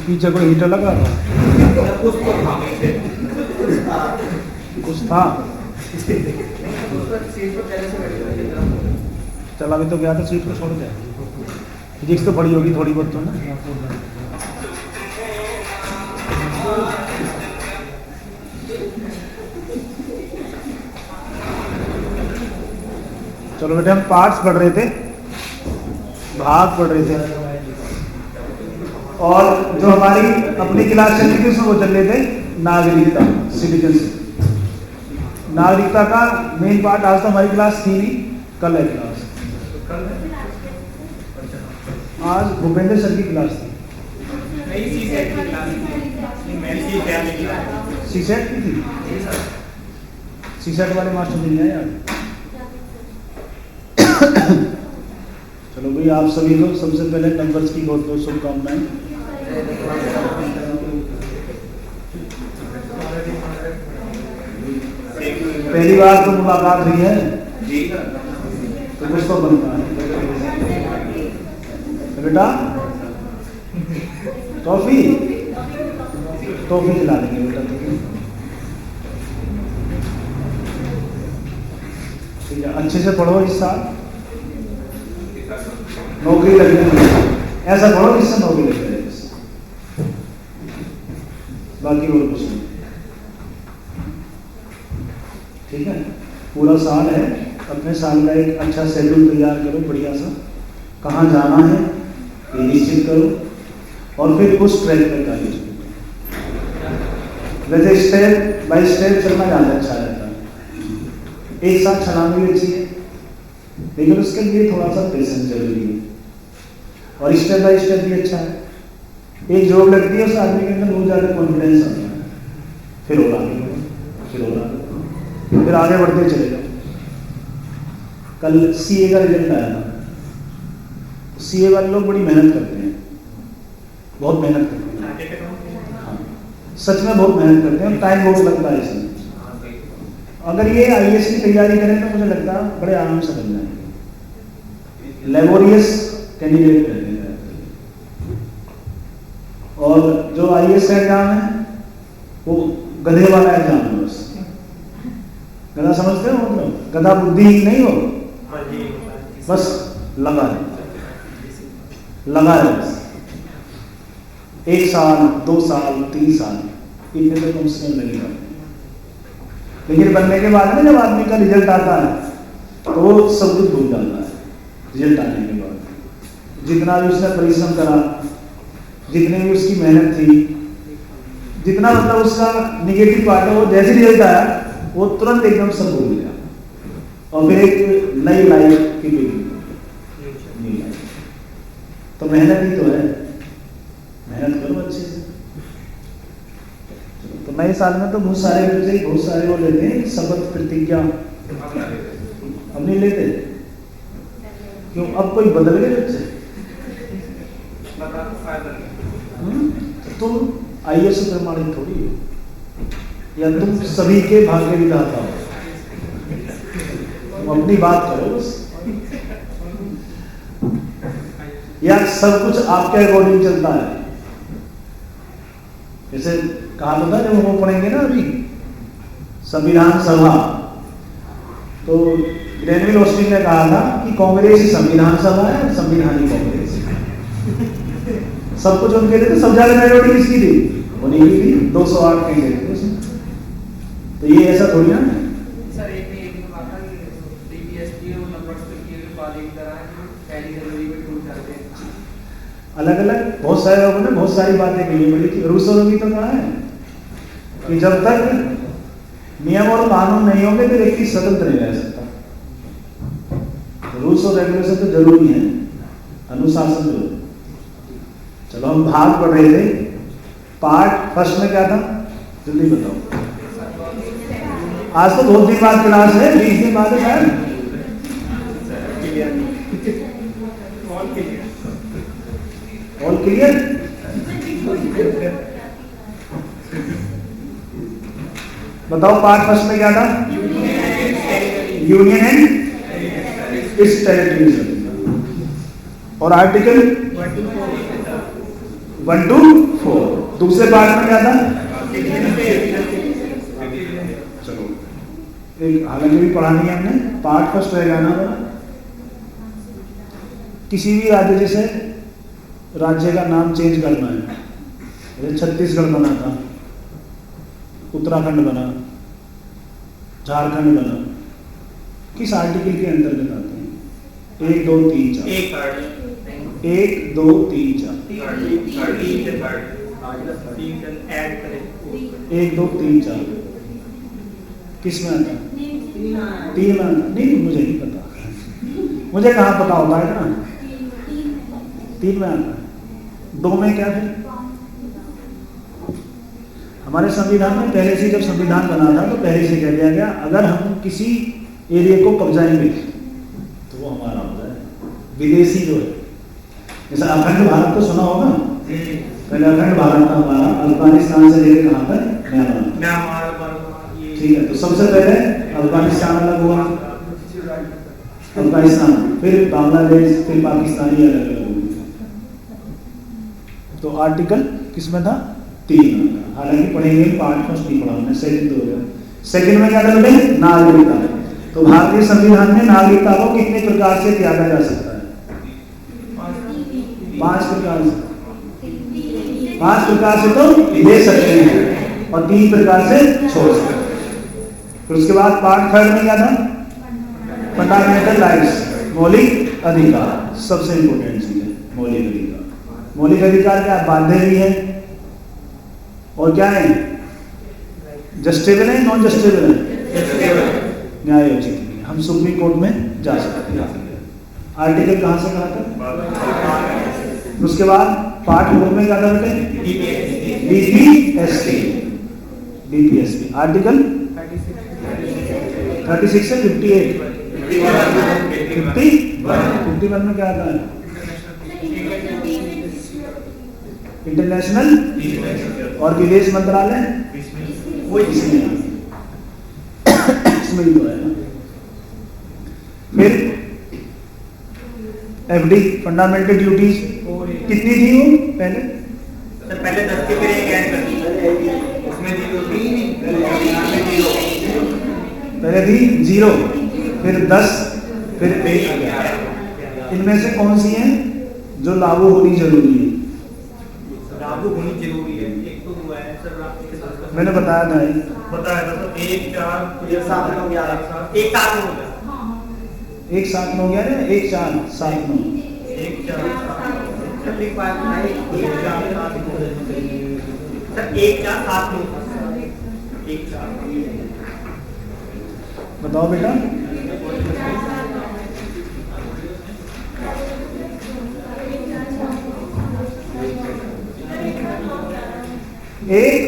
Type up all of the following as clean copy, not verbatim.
पीछे कोई हीटर लगा कुछ था। चल अभी तो गया था, सीट को छोड़ दिया। फिजिक्स तो पढ़ी होगी थोड़ी बहुत तो ना। चलो बेटे, हम पार्ट्स पढ़ रहे थे, भाग पढ़ रहे थे, और जो हमारी अपनी क्लास चल रही थी उसमें वो चल रहे थे नागरिकता, सिटीजनशिप। नागरिकता का मेन पार्ट आज तो हमारी क्लास थी नहीं, कल है क्लास। आज भूपेंद्र सर की क्लास थी। सीसेट की थी, सीसेट वाले मास्टर नहीं आए यार। चलो भाई, आप सभी को सबसे पहले नंबर्स की बहुत बहुत शुभकामनाएं। पहली बार तो मुलाकात हुई है तो कुछ तो बनता है। तो बेटा टॉफी खिला देंगे बेटा, ठीक है। अच्छे से पढ़ो, इस साल नौकरी लगनी है, ऐसा पढ़ो जिससे नौकरी लग जाए, बाकी और कुछ नहीं, ठीक है। पूरा साल है, अपने साल का एक अच्छा शेड्यूल तैयार करो, बढ़िया सा, कहाँ जाना है ये निश्चित करो, और फिर उस ट्रैक पर कार्य करो। वैसे स्टेप बाय स्टेप चलना ज़्यादा अच्छा रहता है। एक साथ चलाना भी अच्छी है, लेकिन उसके लिए थोड़ा सा पेशेंस जरूरी है, और स्टेप बाय स्टेप भी अच्छा है। एक जॉब लगती है, उस आदमी के अंदर बहुत ज़्यादा कॉन्फिडेंस आता है, फिर और आगे फिर आगे बढ़ते चले जाओ। कल सीए का रिजल्ट आया था, सीए वाले लोग बड़ी मेहनत करते हैं, बहुत मेहनत करते हैं, हाँ सच में बहुत मेहनत करते हैं, टाइम बहुत लगता है इसमें। अगर ये आईएएस की तैयारी करें तो मुझे लगता है बड़े आराम से बन जाएंगे। लेबोरियस कैंडिडेट कहते हैं। और जो आईएएस का एग्जाम है वो गधे वाला एग्जाम है, बस गधा समझते हो, मतलब गधा बुद्धि नहीं हो, बस लगा है बस। 1 साल 2 साल 3 साल इतने तो कम से कम लगेगा। लेकिन बनने के बाद में जब आदमी का रिजल्ट आता है तो वो सब कुछ भूल जाता है। रिजल्ट आने के बाद जितना भी उसने परिश्रम करा, जितनी भी उसकी मेहनत थी, जितना मतलब उसका निगेटिव पार्ट है, वो जैसे रिजल्ट आया वो तुरंत एकदम सब भूल गया, और फिर एक नई लाइफ की बिगिनिंग। तो मेहनत ही तो है, मेहनत करो अच्छे से। तो नए साल में तो बहुत सारे बच्चे बहुत सारे वो लेते हैं शपथ प्रतिज्ञा, अब नहीं लेते क्यों? अब कोई बदल गए बच्चे। तुम आईएएस प्रमाणित थोड़ी हो, या तुम सभी के भाग्य विधाता हो। तुम अपनी बात करो बस, या सब कुछ आपके अकॉर्डिंग चलता है। जैसे कहा था जब हम पढ़ेंगे ना अभी संविधान सभा, तो ग्रेनविल ऑस्टिन ने कहा था कि कांग्रेस ही संविधान सभा है, संविधान ही कांग्रेस। सब कुछ उनके थे, तो सब ज्यादा मेजोरिटी किसकी थी? उन्हीं की थी, 208 कैंडिडेट थे उसमें। तो ये ऐसा थोड़ी ना सर, एक ने कहा था कि डीपीएसपी और नंबर्स पे किए हुए वादे की तरह पहली जनवरी में टूट जाते हैं। अलग अलग बहुत सारे लोगों ने बहुत सारी बातें कही बड़ी थी। रूसो ने भी तो कहा है कि जब तक नियम और कानून नहीं होंगे तो व्यक्ति स्वतंत्र नहीं रह सकता। रूल्स और रेगुलेशन तो जरूरी है, अनुशासन जरूरी। चलो हम भाग पढ़ रहे थे, पार्ट फर्स्ट में क्या था, जल्दी बताओ। आज तो बहुत दिन बाद क्लास है, 20 दिन बाद है शायद। All clear? बताओ पार्ट फर्स्ट में क्या था? Union and it's territories. और आर्टिकल 1 to 4। दूसरे पार्ट में क्या था? चलो एक हालांकि भी पढ़ानी है हमने, पार्ट फर्स्ट रहेगा ना। किसी भी राज्य जैसे राज्य का नाम चेंज करना है, जैसे छत्तीसगढ़ बना था, उत्तराखंड बना, झारखंड बना, किस आर्टिकल के अंतर्गत आते हैं? 1 2 3 4। 1 2 3 4। 1 2 3 4 किस में आता है? 3 में आता नहीं, मुझे नहीं पता। मुझे कहाँ पता होता है ना? 3 में आता है। 2 में क्या है? हमारे संविधान में पहले से, जब संविधान बना था तो पहले से कह दिया गया, अगर हम किसी एरिया को कब्जाएंगे तो वो हमारा हो जाए। विदेशी जो है, जैसे अखंड भारत को सुना होगा, पहले अखंड भारत था हमारा, अफगानिस्तान से लेकर कहाँ तक? म्यांमार। ठीक है, तो सबसे पहले अफगानिस्तान अलग हुआ, अफगानिस्तान, फिर बांग्लादेश, फिर पाकिस्तानी अलग अलग हुए। तो आर्टिकल किसमें था? 3 में। हालांकि पढ़ेंगे, पार्ट फर्स्ट नहीं पढ़ा हमने, सेकंड हो गया। सेकंड में क्या था बेटे? नागरिकता। तो भारतीय संविधान में नागरिकता को कितने प्रकार से त्यागा जा सकता है? 5 प्रकार से। 5 प्रकार से तो दे सकते हैं और 3 प्रकार से छोड़ सकते हैं। फिर उसके बाद पार्ट थर्ड में क्या था? फंडामेंटल राइट्स, मौलिक अधिकार। सबसे इंपोर्टेंट चीज है मौलिक अधिकार। मौलिक अधिकार क्या? बाध्य भी है और क्या है? जस्टेबल है, नॉन जस्टेबल है, न्यायोचित भी। हम सुप्रीम कोर्ट में जा सकते हैं। आर्टिकल कहां से कहां तक? उसके बाद पार्ट 4 में क्या था बेटे? डीपीएसपी। आर्टिकल 36 से 58। 51 में क्या आता है? इंटरनेशनल और विदेश मंत्रालय, इसमें ही तो है ना। फिर एफडी, फंडामेंटल ड्यूटीज कितनी थी वो पहले? पहले 10 के फिर एक ऐड कर दी, उसमें पहले थी 0, फिर 10, फिर 1। इनमें से कौन सी हैं जो लागू होनी जरूरी है? लागू होनी जरूरी है। एक तो हुआ है सर, मैंने बताया था, बताया था तो 1 4 7 9 11 एक साथ में हो गया। एक साथ में हो गया ना, 1 4 7 9 1 4 7 1 4 बताओ बेटा। एक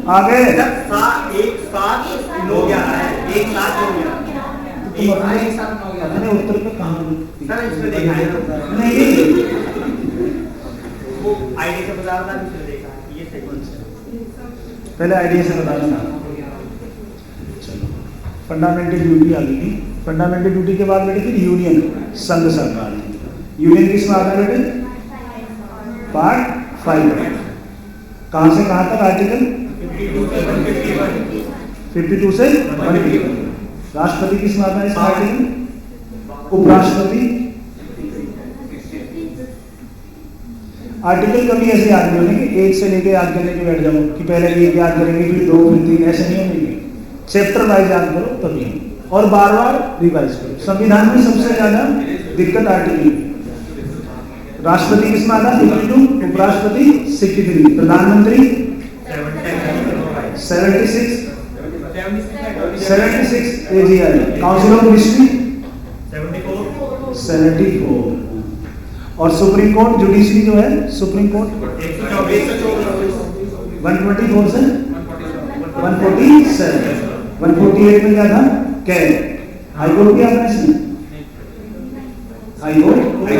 आगे एक साथ हो गया है, एक साथ हो गया। अपने उत्तर पे कहाँ सर इसमें देखा है नहीं, वो आईडी से बता रहा था, इसमें देखा है ये सही। पहले आईडी से बता देना। चलो फंडामेंटल ड्यूटी आ गई। फंडामेंटल ड्यूटी के बाद बेटे फिर यूनियन, संघ सरकार। यूनियन किस में आता है बेटे? पार्ट 5। कहां से कहां तक आर्टिकल? 52 से 151। राष्ट्रपति किस में आता है इस आर्टिकल? उपराष्ट्रपति। आर्टिकल कभी ऐसे याद नहीं होने कि 1 से लेके याद करने के बैठ जाओ कि पहले 1 याद करेंगे फिर 2 फिर 3, ऐसे नहीं होंगे। चैप्टर वाइज याद करो तभी, और बार बार रिवाइज करो। संविधान में सबसे ज्यादा दिक्कत आर्टिकल। राष्ट्रपति किस में आता है? 52, उपराष्ट्रपति 63, प्रधानमंत्री 76 AGR, काउंसिल ऑफ मिनिस्ट्री 74, और सुप्रीम कोर्ट जुडिशरी जो है सुप्रीम कोर्ट 124 से 147, 148 में क्या था? कैद। हाई कोर्ट किया आपने इसमें? हाई कोर्ट किया।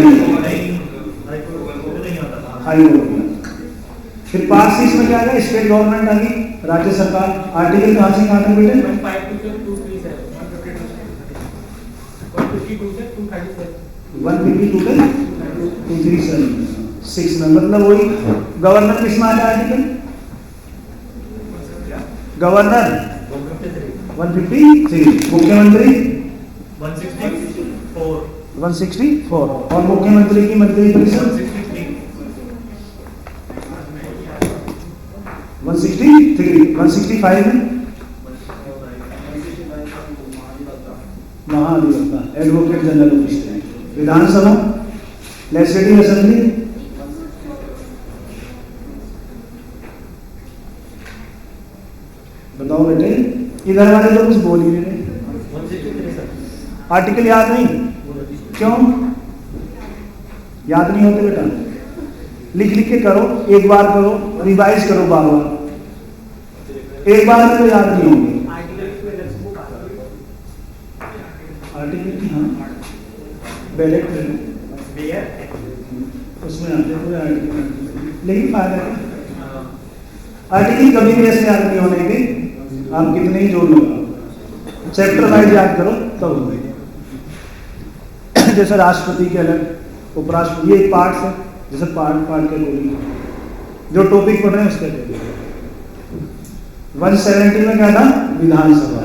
फिर पार्ट 6 में क्या आ गया? स्टेट गवर्नमेंट आ गई, राज्य सरकार। आर्टिकल कहाँ से कहाँ तक बेटे? 152 से 237, 6 में, मतलब वही गवर्नर किसमें आ गया आर्टिकल? गवर्नर 153, मुख्यमंत्री 164 और मुख्यमंत्री की मंत्री परिषद 163, 165 में महाधिवक्ता, एडवोकेट जनरल ऑफिस है। विधानसभा, लेजिस्लेटिव असेंबली, बताओ बेटे, इधर वाले तो कुछ बोल ही नहीं रहे। आर्टिकल याद नहीं? क्यों याद नहीं होते बेटा? लिख लिख के करो, एक बार करो, रिवाइज करो बार बार, एक बार में तो याद नहीं होंगे। आर्टिकल की हाँ बैलेट उसमें आते हुए आर्टिकल, लेकिन फायदा क्या? आर्टिकल कभी भी ऐसे याद नहीं होने के, आप कितने ही जोड़ लो, चैप्टर वाइज याद करो तब हो गई। जैसे राष्ट्रपति के अलग, उपराष्ट्रपति, ये एक पार्ट है, जैसे पार्ट के बोली जो टॉपिक पढ़ रहे हैं उसके लिए। 170 में क्या था? विधानसभा।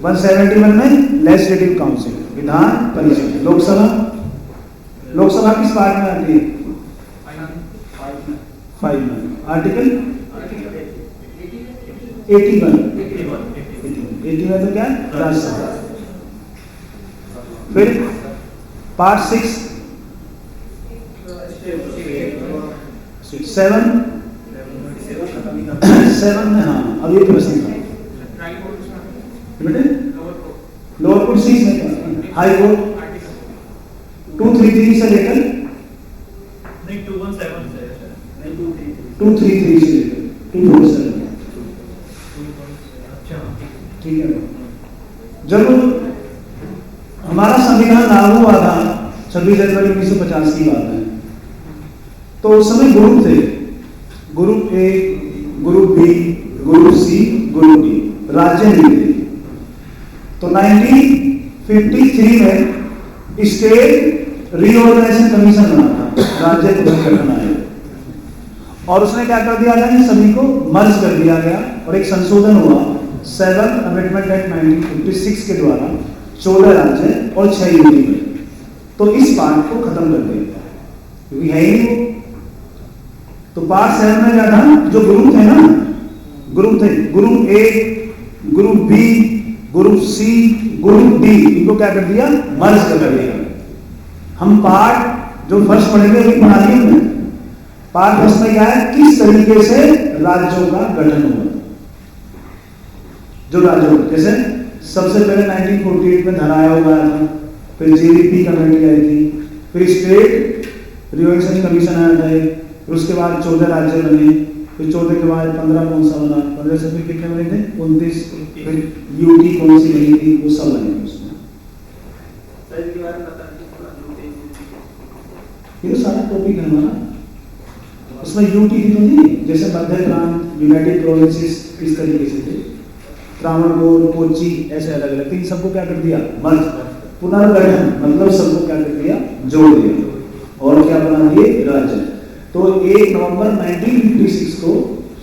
171 में लेजिस्लेटिव काउंसिल, विधान परिषद। लोकसभा किस पार्ट में आती है? 5 में। आर्टिकल 81 में तो क्या है? राज्यसभा। फिर पार्ट 6 7 में, हाँ अब ये प्रश्न था बेटे, लोअर कोर्ट 6 में क्या? हाई कोर्ट 233 से लेकर 233 से लेकर 247, ठीक है। जब हमारा संविधान लागू हुआ था 26 जनवरी 1950 की बात है, तो उस समय ग्रुप थे, group A, group B, group C, group D, राज्य नहीं थे। तो 1953 में स्टेट रीऑर्गेनाइजेशन कमीशन बना था, राज्य पुनर्गठन आयोग, और उसने क्या कर दिया था? इन सभी को मर्ज कर दिया गया और एक संशोधन हुआ 7 अमेंडमेंट एक्ट 1956 के द्वारा 14 राज्य और 6 यूटी में। तो इस पार्ट को खत्म कर दिया क्योंकि है ही नहीं। तो पार्ट 7 में क्या था? जो ग्रुप थे ना, ग्रुप थे, group A, group B, group C, group D, इनको क्या कर दिया? मर्ज कर दिया। हम पार्ट जो फर्स्ट पढ़ेंगे वही पढ़ा दिए हमने। पार्ट फर्स्ट में क्या है? किस तरीके से राज्यों का गठन हुआ, जो राज्यों, जैसे सबसे पहले 1948 में धराया हुआ था, फिर जेवीपी कमेटी आई थी, फिर स्टेट रिऑर्गेनाइजेशन कमीशन आया था, फिर उसके बाद 14 राज्य बने, फिर 14 के बाद 15 कौन सा बना, 15 से फिर कितने बने थे? 29, फिर यूटी कौन सी बनी थी, वो सब बने उसमें। ये तो सारा टॉपिक है हमारा। उसमें यूटी थी तो नहीं, जैसे मध्य प्रांत, यूनाइटेड प्रोविंसेस इस तरीके से थे, त्रावणकोर, कोच्चि, ऐसे अलग अलग। इन सबको क्या कर दिया? मर्ज, पुनर्गठन, मतलब सबको क्या कर दिया? जोड़ दिया और क्या बना दिए? राज्य। तो 1 नवंबर 1956 को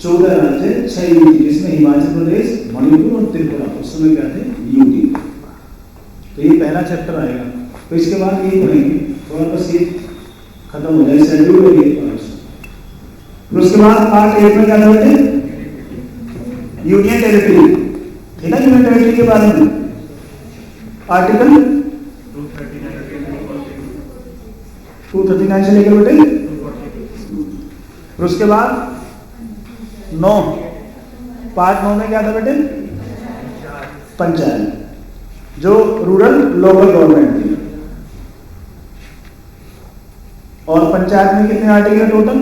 14 राज्य, 6 यूटी, जिसमें हिमाचल प्रदेश, मणिपुर और त्रिपुरा उस समय क्या थे? यूटी। तो ये पहला चैप्टर आएगा। तो इसके बाद ये पढ़ेंगे, थोड़ा बस ये खत्म हो जाए शेड्यूल और ये पार्ट। फिर उसके बाद पार्ट 8 में क्या करते हैं? यूनियन टेरिटरी, ठीक है, यूनियन टेरिटरी के बारे में आर्टिकल 239 से लेकर बेटे। फिर उसके बाद 9, पार्ट 9 में क्या था बेटे? पंचायत, जो रूरल लोकल गवर्नमेंट थी। और पंचायत में कितने आर्टिकल टोटल?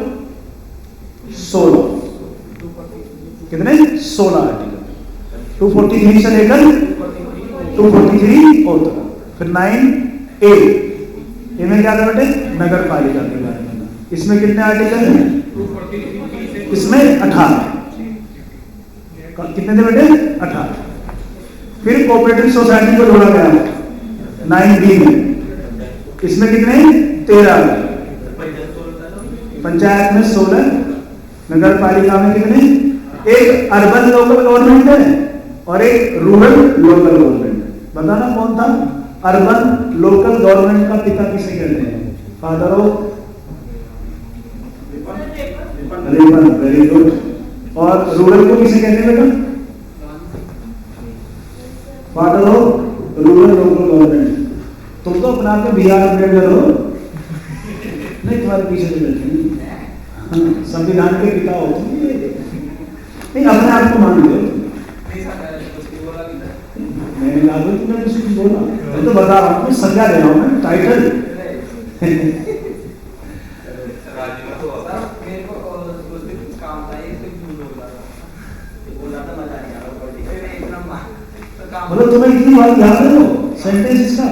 16। कितने? 16 आर्टिकल 243 से लेकर 243 और तक। फिर 9A इनमें क्या था बेटे? नगर पालिका के बारे में। इसमें कितने आर्टिकल हैं? इसमें 18। कितने थे बेटे? 18। फिर कोऑपरेटिव सोसाइटी को जोड़ा गया 9B में। इसमें कितने? 13। पंचायत में 16, नगर पालिका में कितने? एक अर्बन लोकल गवर्नमेंट है और एक रूरल लोकल गवर्नमेंट है। बताना कौन था? अर्बन लोकल गवर्नमेंट का पिता किसे कहते हैं? Father of Ripon. Very good. और रूरल को किसे कहते हैं बेटा? Father of rural local government. तुम तो अपना के बिहार अम्बेडकर हो, नहीं तुम्हारे पीछे से बैठे संविधान के पिता हो तुम। नहीं अपने आप को मान लो। मैंने कहा तुमने कुछ बोला, मैं तो बता रहा हूँ, मैं संज्ञा दे रहा हूँ, मैं टाइटल। मतलब तुम्हें इतनी बात याद है वो सेंटेंस इसका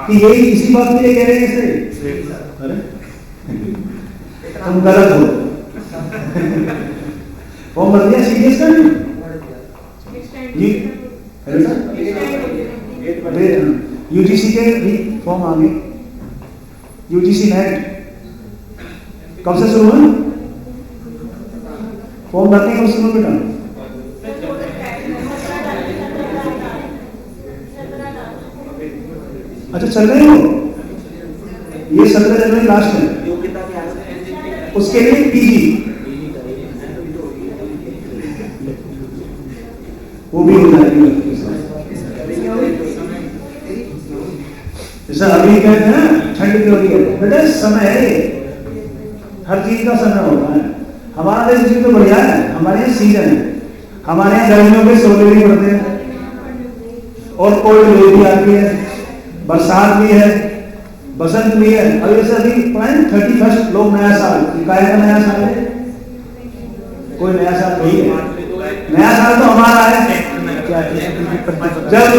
कि यही इसी बात के लिए कह रहे हैं ऐसे? अरे तुम गलत हो। फॉर्म भर दिया सीडीएस का? यूजीसी के भी फॉर्म आ गए। यूजीसी नेट कब से शुरू हुआ? फॉर्म भरने कब शुरू बेटा? अच्छा चल रहे हो? ये 17 जनवरी लास्ट है। उसके लिए पीजी वो भी हो जाएगी। जैसा अभी कहते हैं ना ठंड की होती है बेटा, समय है, हर चीज का समय होता है। हमारा देश जी तो बढ़िया है, हमारे यहाँ सीजन है। हमारे यहाँ गर्मियों में 16 भी पड़ते हैं और कोल्ड वेव भी आती है, बरसात भी है, बसंत भी है। अभी जैसे अभी 31 लोग नया साल, काय का नया साल है? कोई नया साल नहीं है, नया साल तो हमारा है। क्या जब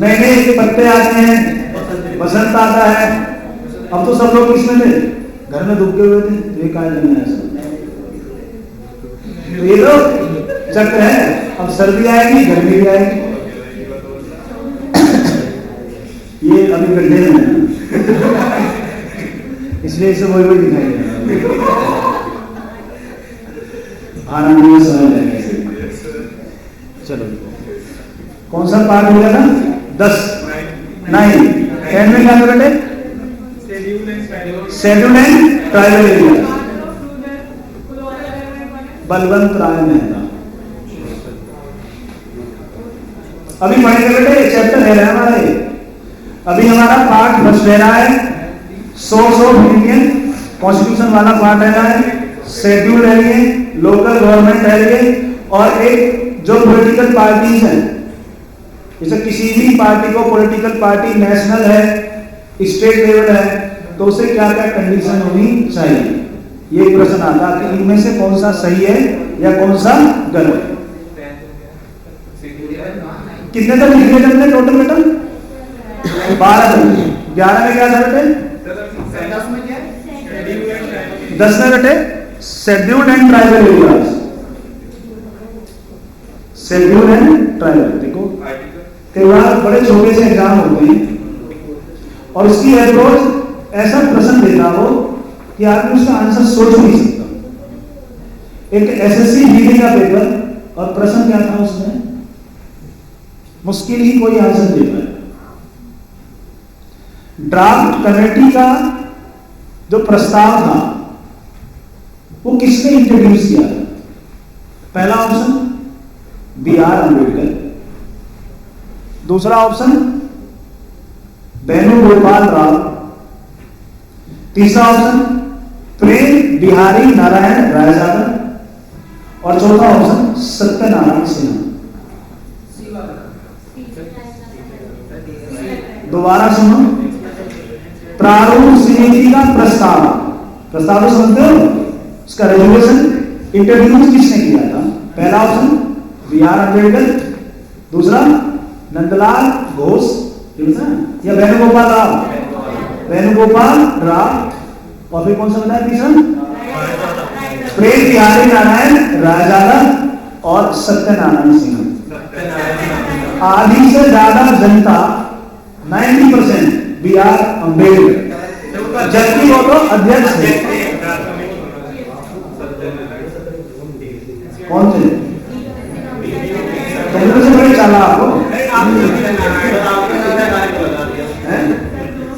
नए नए पत्ते आते हैं, बसंत आता है। अब तो सब लोग किसमें थे? घर में दुबके हुए थे। ये काय का नया साल? तो ये तो चक्र है। अब सर्दी आएगी, गर्मी भी आएगी। ये अभी गड्ढे में है इसलिए इसे वही वही दिखाई दे रहा है। चलो कौन सा पार्ट हो गया था? 10 9 10 में क्या था बेटे? Schedule and tribal area. Balwant Rai Mehta. अभी पढ़ेंगे बेटे, चैप्टर है हमारे। अभी हमारा पार्ट फर्स्ट रह रहा है, सोर्स ऑफ इंडियन कॉन्स्टिट्यूशन वाला पार्ट रह रहा है, शेड्यूल रह रही है, लोकल गवर्नमेंट रह रही है, और एक जो पॉलिटिकल पार्टीज हैं, जैसे किसी भी पार्टी को पॉलिटिकल पार्टी नेशनल है, स्टेट लेवल है, तो उसे क्या क्या कंडीशन होनी चाहिए। ये प्रश्न आता है कि इनमें से कौन सा सही है या कौन सा गलत है। कितने तक लिख लिया हमने टोटल बेटा? 12 तक। 11 में क्या था बेटे? 10 में बेटे scheduled and tribal areas. Scheduled and tribal. देखो त्योहार बड़े छोटे से एग्जाम होते हैं और उसकी अप्रोच ऐसा प्रश्न देता हो कि आदमी उसका आंसर सोच नहीं सकता। एक एसएससी जीडी का पेपर और प्रश्न क्या था उसमें? मुश्किल ही कोई आंसर दे पाए। ड्राफ्ट कमेटी का जो प्रस्ताव था वो किसने इंट्रोड्यूस किया था? पहला ऑप्शन बी.आर. अम्बेडकर, दूसरा ऑप्शन वेणुगोपाल राव, तीसरा ऑप्शन प्रेम बिहारी नारायण रायजादा और चौथा ऑप्शन सत्यनारायण सिन्हा। दोबारा सुनो, प्रारूप समिति का प्रस्ताव, प्रस्ताव समझते हो? उसका रेजोल्यूशन इंट्रोड्यूस किसने किया था? पहला ऑप्शन बी आर अम्बेडकर, दूसरा नंदलाल घोष या वेणुगोपाल राव, वेणुगोपाल राव, और फिर कौन सा बताया तीसरा? प्रेम बिहारी नारायण रायजादा और सत्यनारायण सिन्हा। आधी से ज्यादा जनता 90% बी आर अम्बेडकर, जबकि वो तो अध्यक्ष थे। कौन से? तुमने से बड़े चाला आपको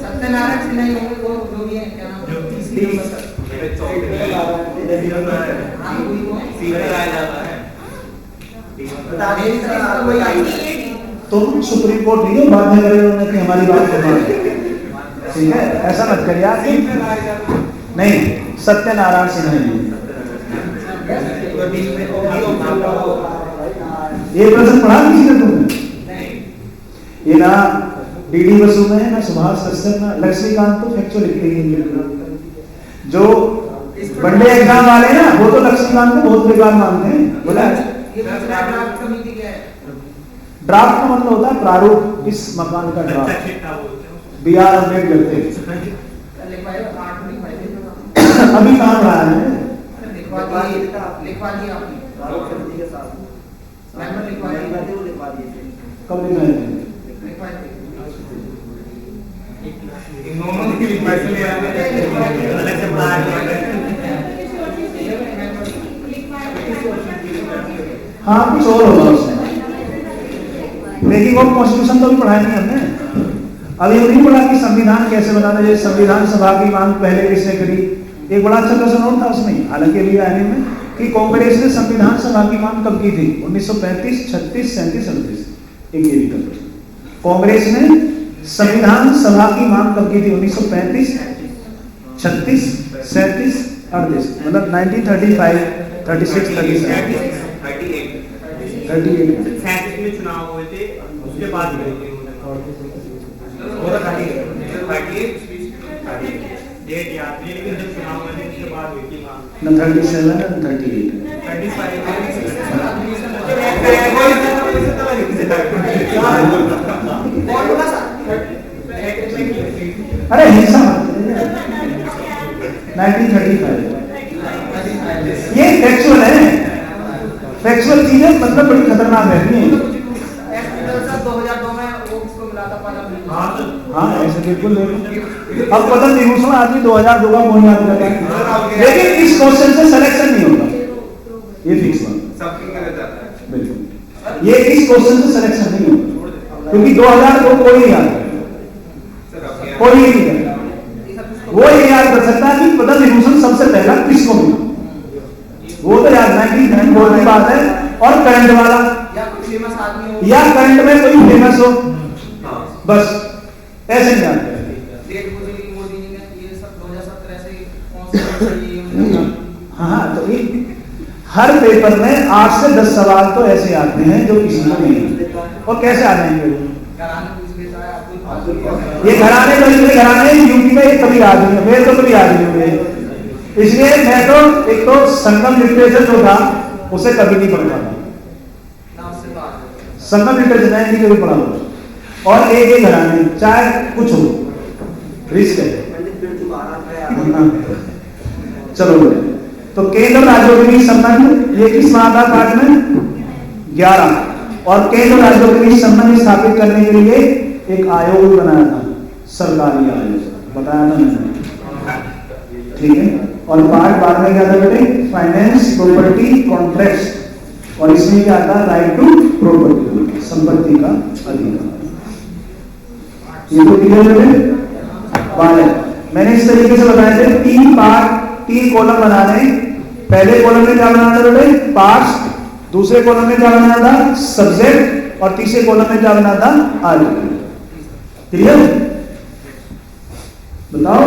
सत्यनारायण सिन्हा ही होंगे, वो जो भी है क्या नाम तुम सुप्रीम कोर्ट नहीं हो, बात नहीं करे उन्होंने कि हमारी बात सुनो, ठीक है? ऐसा मत करिए आप। नहीं, सत्यनारायण सिन्हा ही। ये प्रश्न पढ़ा किसी ने तुमने? ये ना डीडी बसु में, ना सुभाष कश्यप, ना लक्ष्मीकांत तो फैक्चुअल लिखते हैं। जो वनडे एग्जाम वाले ना, वो तो लक्ष्मीकांत को बहुत बेकार मानते हैं। बोला ड्राफ्ट का मतलब होता है प्रारूप, इस मकान का ड्राफ्ट। बी आर अम्बेडकर थे। अभी कहाँ रहा है? लिखवा दिया आपने कब लिखा है? हाँ, कुछ और होगा उसमें, लेकिन वो कॉन्स्टिट्यूशन तो भी पढ़ाया नहीं हमने। अभी नहीं पढ़ा कि संविधान कैसे बनाना चाहिए, संविधान सभा की मांग पहले किसने करी। एक बड़ा अच्छा प्रश्न और था उसमें, हालांकि अभी आने में, कि कांग्रेस ने संविधान सभा की मांग कब की थी? 1935, 36, 37, 37। एक ये भी प्रश्न। कांग्रेस ने संविधान सभा की मांग कब की थी? 1935, 36, 37, 38, मतलब 1935, 36, 37, 38 में चुनाव हुए थे, उसके बाद डेट याद नहीं, लेकिन जब चुनाव हुए थे उसके बाद हुई थी मांग। 37 और 38। अरे हिंसा 1935। ये फैक्चुअल है, फैक्चुअल चीजें मतलब बड़ी खतरनाक रहती हैं। 2002 में वो किसको मिला था? हाँ, ऐसे बिल्कुल। अब पतन विभूषण आदमी 2002 का कौन याद करता है? लेकिन इस क्वेश्चन से सिलेक्शन नहीं होगा, ये फिक्स बात। बिल्कुल, ये इस क्वेश्चन से सिलेक्शन नहीं होगा, क्योंकि 2002 कोई नहीं याद करेगा, कोई नहीं करेगा। वो ये याद कर सकता है कि पतन विभूषण सबसे पहला किसको मिला, वो तो याद नहीं की बोर्ड की बात है। और करंट वाला या करंट में कोई फेमस हो, बस ऐसे नहीं याद करेगा। हाँ, तो हर पेपर में 8 से 10 सवाल तो ऐसे आते हैं जो किसी को नहीं, और कैसे आ जाएंगे? ये घराने यूपी में कभी याद नहीं है, मेरे तो कभी याद नहीं हुए। इसलिए मैं तो एक तो संगम लिटरेचर जो था उसे कभी नहीं पढ़ पाता, संगम लिटरेचर नहीं कभी पढ़ा। और एक घराने चाहे कुछ हो, रिस्क है। चलो, तो केंद्र राज्यों के बीच संबंध, ये किस माह था? पाठ में 11। और केंद्र राज्यों के बीच संबंध स्थापित करने के लिए एक आयोग बनाया था, सरकारी आयोग, बताया था मैंने, ठीक है। और पार्ट बाद में क्या था बेटे? फाइनेंस, प्रॉपर्टी, कॉन्ट्रैक्ट्स, और इसमें क्या था? राइट टू प्रॉपर्टी, संपत्ति का अधिकार। ये तो क्लियर है बेटे? मैंने इस तरीके से बताए थे, 3 पार्ट, 3 कॉलम बनाने। पहले कॉलम में क्या बनाना था बेटे? पार्ट्स, दूसरे कॉलम में क्या बनाना था? सब्जेक्ट, और तीसरे कॉलम में क्या बनाना था? आर्टिकल। क्लियर? बताओ।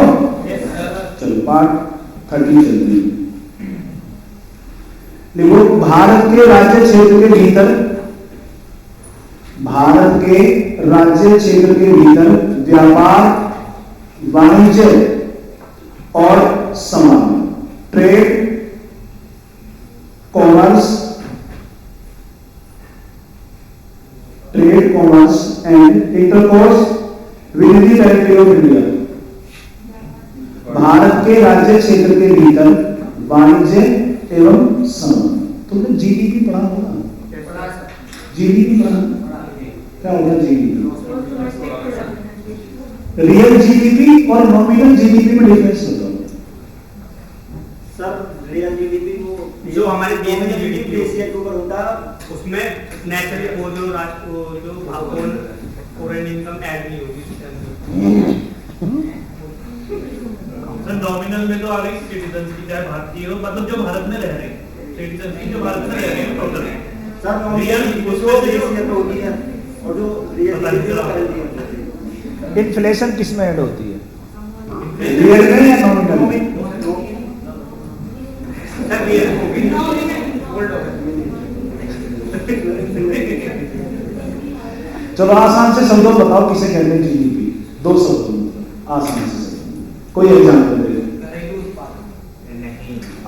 चलो, पार्ट 30 चलते हैं। देखो, भारत के राज्य क्षेत्र के भीतर, भारत के राज्य क्षेत्र के भीतर व्यापार, वाणिज्य और समान, trade commerce, trade, commerce and intercourse with the territory of India. Bharat के राज्य क्षेत्र के भीतर वाणिज्य एवं संबंध। तुमने जीडीपी पढ़ा होगा, जीडीपी पढ़ा, क्या होगा जीडीपी? रियल जीडीपी और नॉमिनल जीडीपी में डिफरेंस होता है। सर रियल जीडीपी को जो हमारे देश में जीडीपी के ऊपर होता है उसमें नेचुरली वो जो फॉरेन इनकम ऐड नहीं होगी। सर नॉमिनल में तो आ गई सिटीजन की, चाहे भारतीय हो, मतलब जो भारत में रह रहे हैं, सिटीजन की जो भारत में रह रहे हैं टोटल। सर रियल उसको हैसियत होती है और जो रियल जीडीपी का करेंगे। इन्फ्लेशन किस में ऐड होती है, रियल में या नॉमिनल में? सर रियल होगी चलो आसान से शब्दों में बताओ किसे कहते हैं जीडीपी, दो शब्दों में आसान से। कोई एग्जाम्पल दे,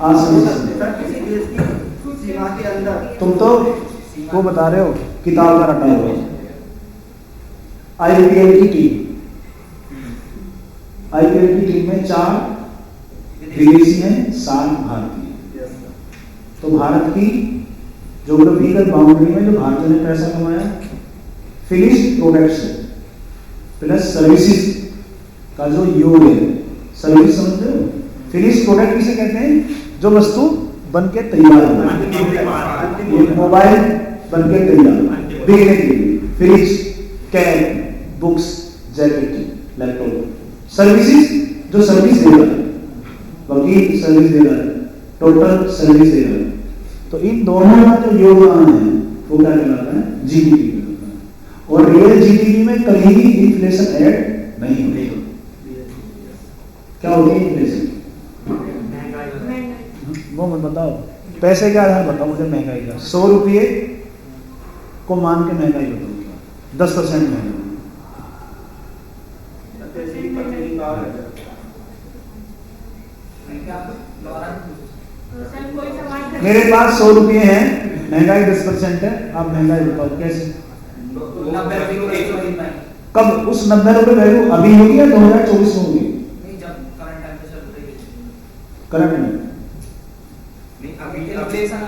आसान से। सर किसी देश की सीमा के अंदर तुम तो वो बता रहे हो किताब का रटा हुआ। आईपीएल की टीम, आईपीएल की टीम में 4 विदेशी हैं, 7 भारतीय। तो भारत की ज्योग्राफिकल बाउंड्री में जो भारतीय ने पैसा कमाया, फिनिश्ड प्रोडक्ट्स प्लस सर्विसेज का जो योग है, सर्विस समझते हो? फिनिश्ड प्रोडक्ट किसे कहते हैं? जो वस्तु बन के तैयार हो, ये मोबाइल बन के तैयार बिकने के लिए, fridge, cab, books, jacket, laptop. Services जो सर्विस दे रहा है, वकील सर्विस दे रहा है, टोटल सर्विस दे रहा है। तो इन दोनों का जो योगदान है वो क्या कहलाता है? जीडीपी कहलाता है। और रियल जीडीपी में कभी भी इन्फ्लेशन ऐड नहीं होती। क्या होती है इन्फ्लेशन? वो मैं बताओ, पैसे के आधार बताओ मुझे महंगाई का। 100 रुपये को मान के महंगाई बताओ, 10% महंगाई। मेरे पास 100 रुपये हैं, महंगाई 10% है, आप महंगाई बताओ कैसे? कब उस 90 रुपये वैल्यू अभी होगी या 2024 में होगी? करंट में अभी इन्फ्लेशन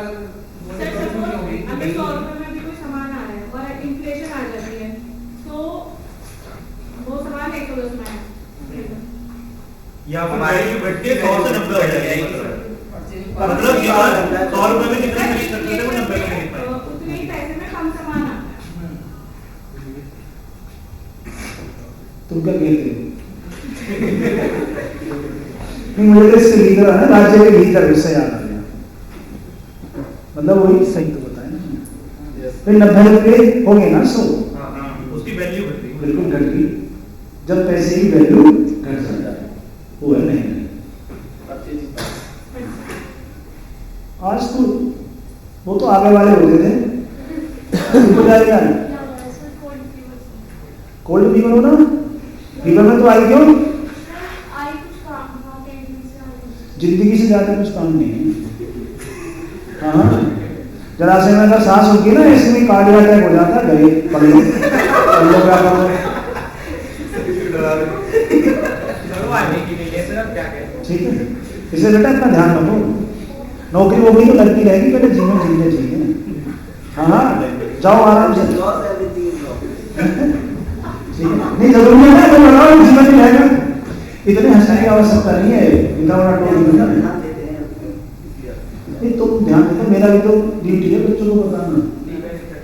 अभी 100 रुपए में भी कोई सामान आ रहा है और इन्फ्लेशन आ जाती है तो वो सामान 110 में है या वैल्यू बढ़ के 100 से 90 हो जाएगी। मतलब 100 रुपए में कितना खरीद सकते थे वो 90 में खरीद पाए। उतने ही पैसे में कम सामान आता है। तुम क्या कहते हो? नहीं, मुझे तो इसके लीडर है ना, राज्य के लीडर, उससे याद आ गया। मतलब वही सही तो बताया ना। फिर 90 रुपये हो गए ना 100, उसकी वैल्यू घट गई, बिल्कुल घट गई। जब पैसे की वैल्यू घट जाता है वो है नहीं। आज तो वो तो आगे वाले होते थे, हो जाएगा। कोल्ड फीवर हो ना, फीवर में तो आई क्यों? जिंदगी से ज्यादा कुछ काम नहीं है। हाँ, जरासीम में अगर सांस होगी ना, इसमें कार्डियक अटैक हो जाता है, गए पकड़ो क्या करो। ठीक है, इसे बेटा इतना ध्यान रखो। नौकरी वोकरी तो लगती रहेगी, पहले जीवन जीने चाहिए। हाँ, जाओ आराम से। ठीक है, नहीं जरूरी है ना, तो बनाओ जीवन में रहेगा। इतने हंसने की आवश्यकता नहीं है, इतना बड़ा टोल नहीं। तुम ध्यान देते, मेरा भी तो ड्यूटी है बच्चों को बताना,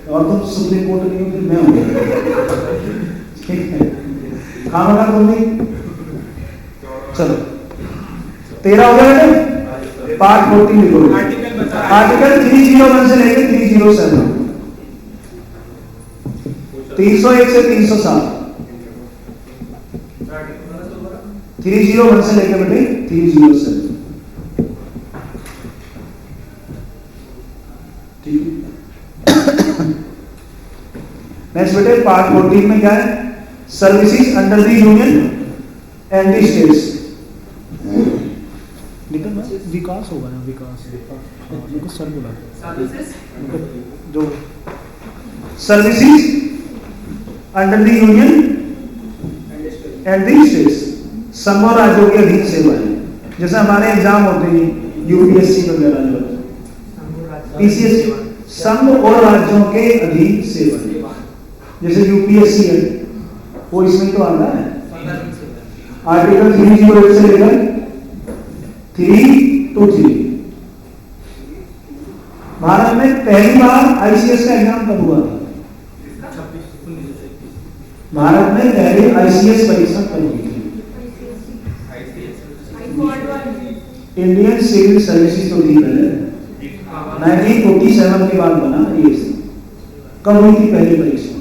और तुम सुप्रीम कोर्ट नहीं हो, फिर मैं हूँ। ठीक है, खाना तुम नहीं। चलो 13 हो गया बेटे, पार्ट 14 लिखो। आर्टिकल 301 से लेकर 307, 301 से 307, 301 से लेकर बेटे 307। नेक्स्ट बेटे पार्ट 14 में क्या है? Services under the union and the states. निकल विकास होगा ना, विकास हाँ, उनको सर बोला सर्विसेज जो services under the union and the states, संघ और राज्यों के अधीन सेवाएं। जैसे हमारे एग्जाम होते हैं यूपीएससी वगैरह जो पीसीएससी, संघ और राज्यों के अधीन सेवाएं। जैसे यूपीएससी है वो इसमें तो आता है आर्टिकल 308 से लेकर 323। भारत में पहली बार आईसीएस का एग्जाम कब हुआ था? भारत में पहली आईसीएस परीक्षा कब हुई थी? इंडियन सिविल सर्विसेज तो थी पहले, 1947 के बाद बना ये। कब हुई थी पहली परीक्षा?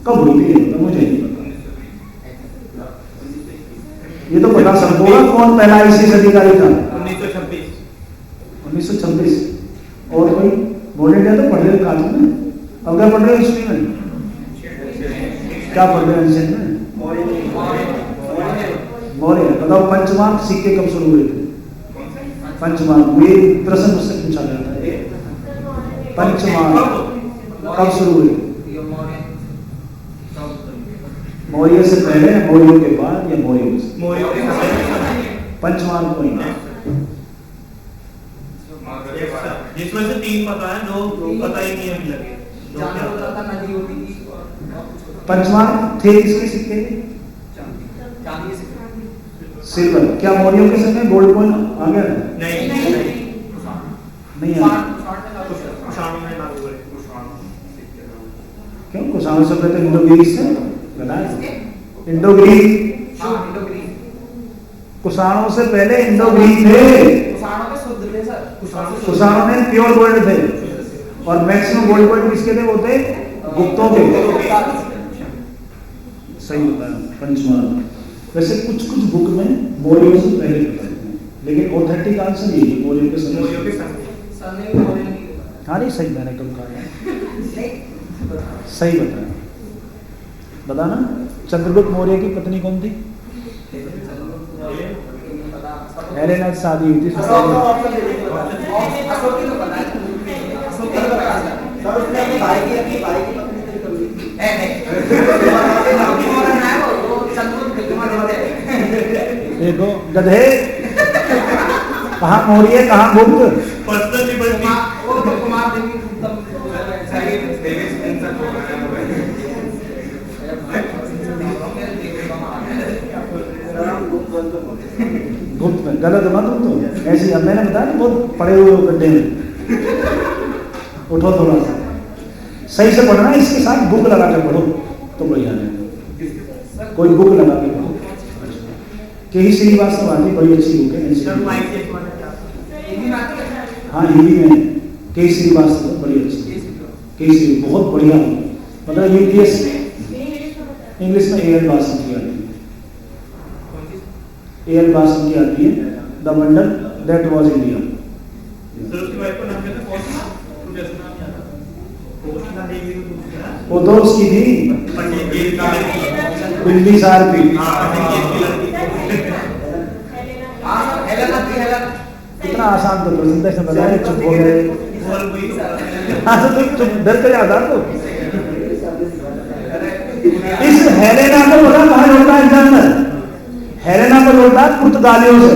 कब हुई थी तो मुझे नहीं पता। ये तो पता सबको होगा कौन पहला आईसीएस अधिकारी था? 1926। और कोई बोले तो पढ़ रहे कानून में, अब क्या पढ़ रहे हो हिस्ट्री में? क्या पढ़ रहे हैं एंशिएंट में? मौर्य। बताओ पंचमार्क सिक्के कब शुरू हुए थे? पंचमार्क, ये प्रश्न मुझसे पूछा गया था। पंचमार्क कब शुरू हुए? मौर्य से पहले, मौर्यों के बाद या मौर्यों से? पंचमार्क कोई जिसमें से 3 पता है, 2 पता ही नहीं अभी लगे। पंचमार्क थे किसके सिक्के? सिल्वर। क्या मौर्यों के समय गोल्ड कॉइन आ गया? नहीं आया। क्यों? कुषाण सभ्यता इंडो ग्रीस से इंडो ग्रीक। कुषाणों से पहले इंडो ग्रीक थे। कुषाणों में प्योर गोल्ड थे और मैक्सिमम गोल्ड कॉइन किसके थे? वो थे गुप्तों के। सही बताया, पंचमार्क। वैसे कुछ कुछ बुक में मौर्यों से पहले बताते हैं, लेकिन ऑथेंटिक आंसर ये है मौर्यों के समय। हाँ नहीं सही मैंने कब कहा? सही बताया। बताना। चंद्रगुप्त मौर्य की पत्नी कौन थी? हेलेना से शादी हुई थी। देखो गधे, कहाँ मौर्य कहाँ गुप्त? Personal liberty. गुप्त में गलत मत तो ऐसी। अब मैंने बताया बहुत पड़े हुए गड्ढे में, उठो थोड़ा सा सही से पढ़ना। इसके साथ बुक लगा के पढ़ो तो बढ़िया है। कोई बुक लगा के पढ़ो। के श्रीवास्तव आती, बड़ी अच्छी बुक है। हाँ हिंदी में के श्रीवास्तव बड़ी अच्छी, के श्री बहुत बढ़िया। मतलब यूपीएस इंग्लिश में एएल बासन की आती है। एएल बासन की आती है the wonder that was India. वो तो उसकी थी बिंबिसार की। कितना आसान तो प्रश्न से बताया, चुप हो गए। हाँ तो चुप डर कर जाता तो। इस हेलेना को बोला कहाँ लौटा है एग्जामिनर? हेलेना को लौटा पुर्तगालियों से।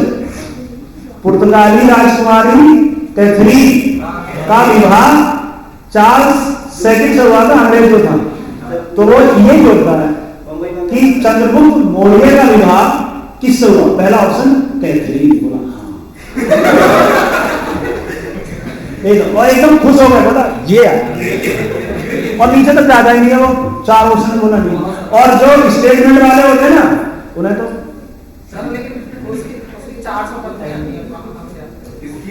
पुर्तगाली राजकुमारी कैथरीन का विवाह चार्ल्स सेकंड से हुआ था, अंग्रेज जो था। तो वो ये जोड़ता है कि चंद्रगुप्त मौर्य का विवाह किससे हुआ? पहला ऑप्शन कैथरीन बोला। और एकदम खुश हो गए, बोला ये आया। और नीचे तक ज्यादा ही नहीं है, वो 4 ऑप्शन बोला नहीं। और जो स्टेटमेंट वाले होते हैं ना, उन्हें तो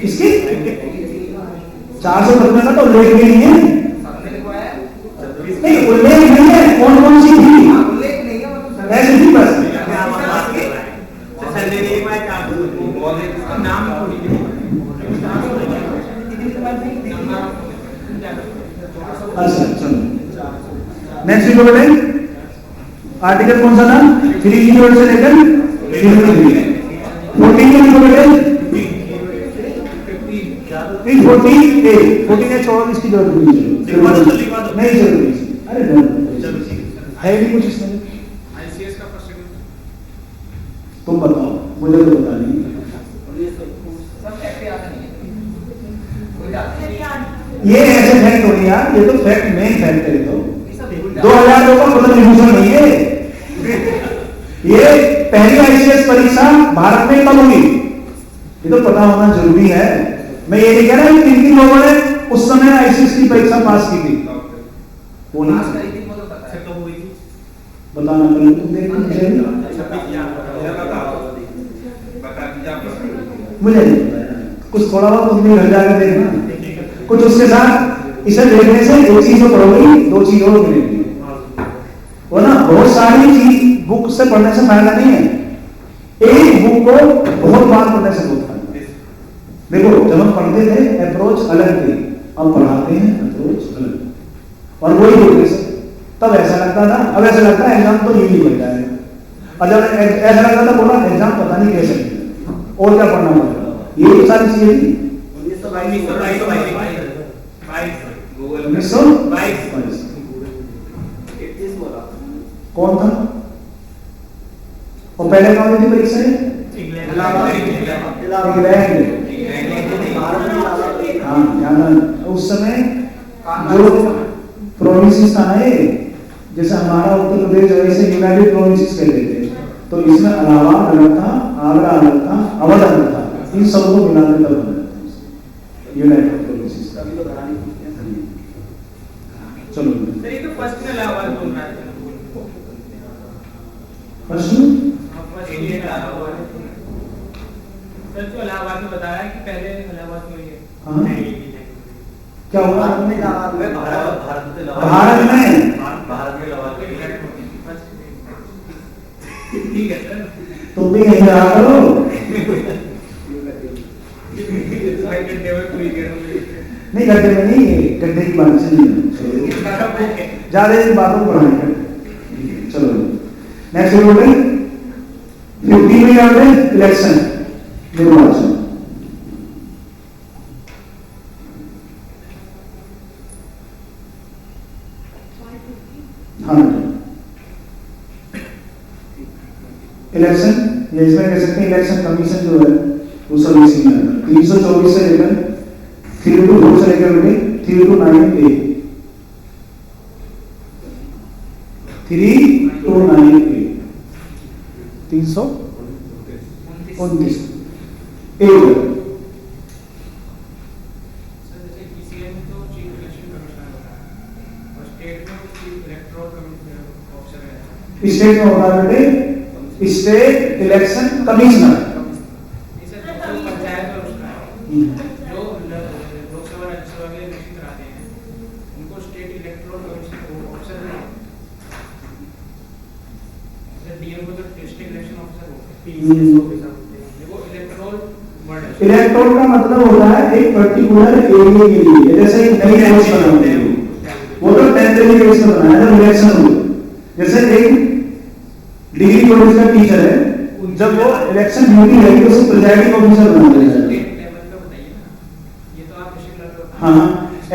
इसकी 400 पत्नी का तो उल्लेख भी नहीं है। नहीं उल्लेख नहीं है, कौन कौन सी थी ऐसी थी बस। अच्छा चलो नेक्स्ट वीडियो में आर्टिकल कौन सा था? 308 से लेकर 303। 14 में लिखो बेटे 14 छोड़ो, इसकी जरूरत नहीं जरूरी। अरे है भी कुछ इसमें? आईसीएस का प्रश्न तुम बताओ, मुझे तो पता नहीं। सब फैक्ट याद नहीं है, कोई याद नहीं। ये ऐसे फैक्ट हो यार, ये तो फैक्ट मेन फैक्ट है। तो ये सब भूल जाते 2002 का पुनर्विभूषण नहीं है ये। पहली आईसीएस परीक्षा भारत में कब हुई, ये तो पता होना जरूरी है। मैं ये नहीं कह रहा कि किन किन लोगों ने उस समय आईसीएस की परीक्षा पास की थी, वो पास नहीं करी थी, वो तो पता है। कब हुई थी? बताना पड़ेगा। तुम देखो मुझे नहीं पता यार। कुछ थोड़ा बहुत तुम भी घर जाकर देखना, कुछ उसके साथ इसे देखने से एक चीज तो पढ़ोगी, दो चीज और मिलेगी। वो ना बहुत सारी चीज बुक से पढ़ने से फायदा नहीं है, एक बुक को बहुत बार पढ़ने से बहुत फायदा है। देखो जब हम पढ़ते थे अप्रोच अलग थी, अब पढ़ाते हैं अप्रोच अलग, और वही होते से तब ऐसा लगता था, अब ऐसा लगता है एग्जाम तो यूं ही बन जाएगा। और जब ऐसा लगता था बोला एग्जाम पता नहीं कैसे मिलेगा और क्या पढ़ना पड़ेगा, ये सारी चीजें थी। 1922 कौन था? और पहले कौन थी परीक्षा? इंग्लैंड। हाँ ध्यान, उस समय जो प्रोविंसेस था ना, ये जैसे हमारा उत्तर प्रदेश वैसे यूनाइटेड प्रोविंसेस कहते थे, तो इसमें इलाहाबाद अलग था, आगरा अलग था, अवध अलग था, इन सबको मिलाकर तब बना यूनाइटेड प्रोविंसेस। चलो सर ये तो फर्स्ट में इलाहाबाद बोल रहा है, प्रश्न फर्स्ट ये इलाहाबाद सर जो इलाहाबाद में बताया कि पहले इलाहाबाद में ये हाँ क्या हुआ? भारत में भारत में ठीक है सर। तुम भी यहीं रहा करो। नहीं गड्ढे में नहीं, गड्ढे की बात से नहीं, ज्यादा इन बातों को पढ़ाएंगे। चलो नेक्स्ट बोले 50 में क्या बोले? इलेक्शन निर्वाचन। हाँ इलेक्शन, ये इसमें कह सकते हैं इलेक्शन कमीशन जो है वो सब इसी में आता है। 324 से लेकर 324 से लेकर 329A 329A 329 एक स्टेट में होता है बेटे स्टेट इलेक्शन कमिश्नर। पंचायत और उसका जो लोकसभा राज्यसभा के इलेक्शन कराते हैं उनको स्टेट इलेक्टोरल कमीशन ऑफिसर है। डीएम को तो डिस्ट्रिक्ट इलेक्शन ऑफिसर होते हैं, वो इलेक्टोरल वर्ड है। इलेक्टोरल का मतलब होता है एक पर्टिकुलर एरिया के लिए, जैसे एक नई पोस्ट बनाते हैं वो तो टेम्परेरी बेस पर बनाया जब इलेक्शन हुए। जैसे एक डिग्री कॉलेज का टीचर है, जब वो इलेक्शन ड्यूटी रहेगी तो उसे प्रिजाइडिंग ऑफिसर बना दिया जाएगा। ये तो आप डिस्ट्रिक्ट हाँ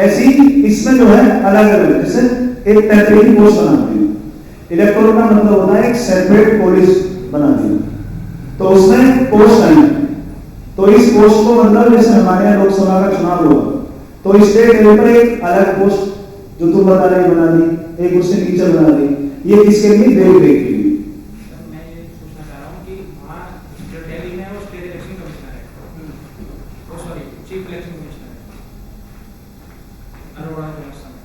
ऐसी इसमें जो है अलग अलग, जैसे एक टेम्परेरी पोस्ट बनाते हैं। इलेक्टोरल का मतलब होता है एक सेपरेट पुलिस बना दी, तो उसमें पोस्ट है, तो इस पोस्ट को मतलब जैसे हमारे यहाँ लोकसभा का चुनाव हुआ तो स्टेट लेवल पर एक अलग पोस्ट जो तुम बता रहे बना दी, एक उससे नीचे बना दी, ये किसके लिए? देख रेख के लिए। मैं ये पूछना चाह रहा हूँ कि वहाँ जो दिल्ली में है वो स्टेट इलेक्शन कमिश्नर है, वो सॉरी चीफ इलेक्शन कमिश्नर है अरोड़ा के समय।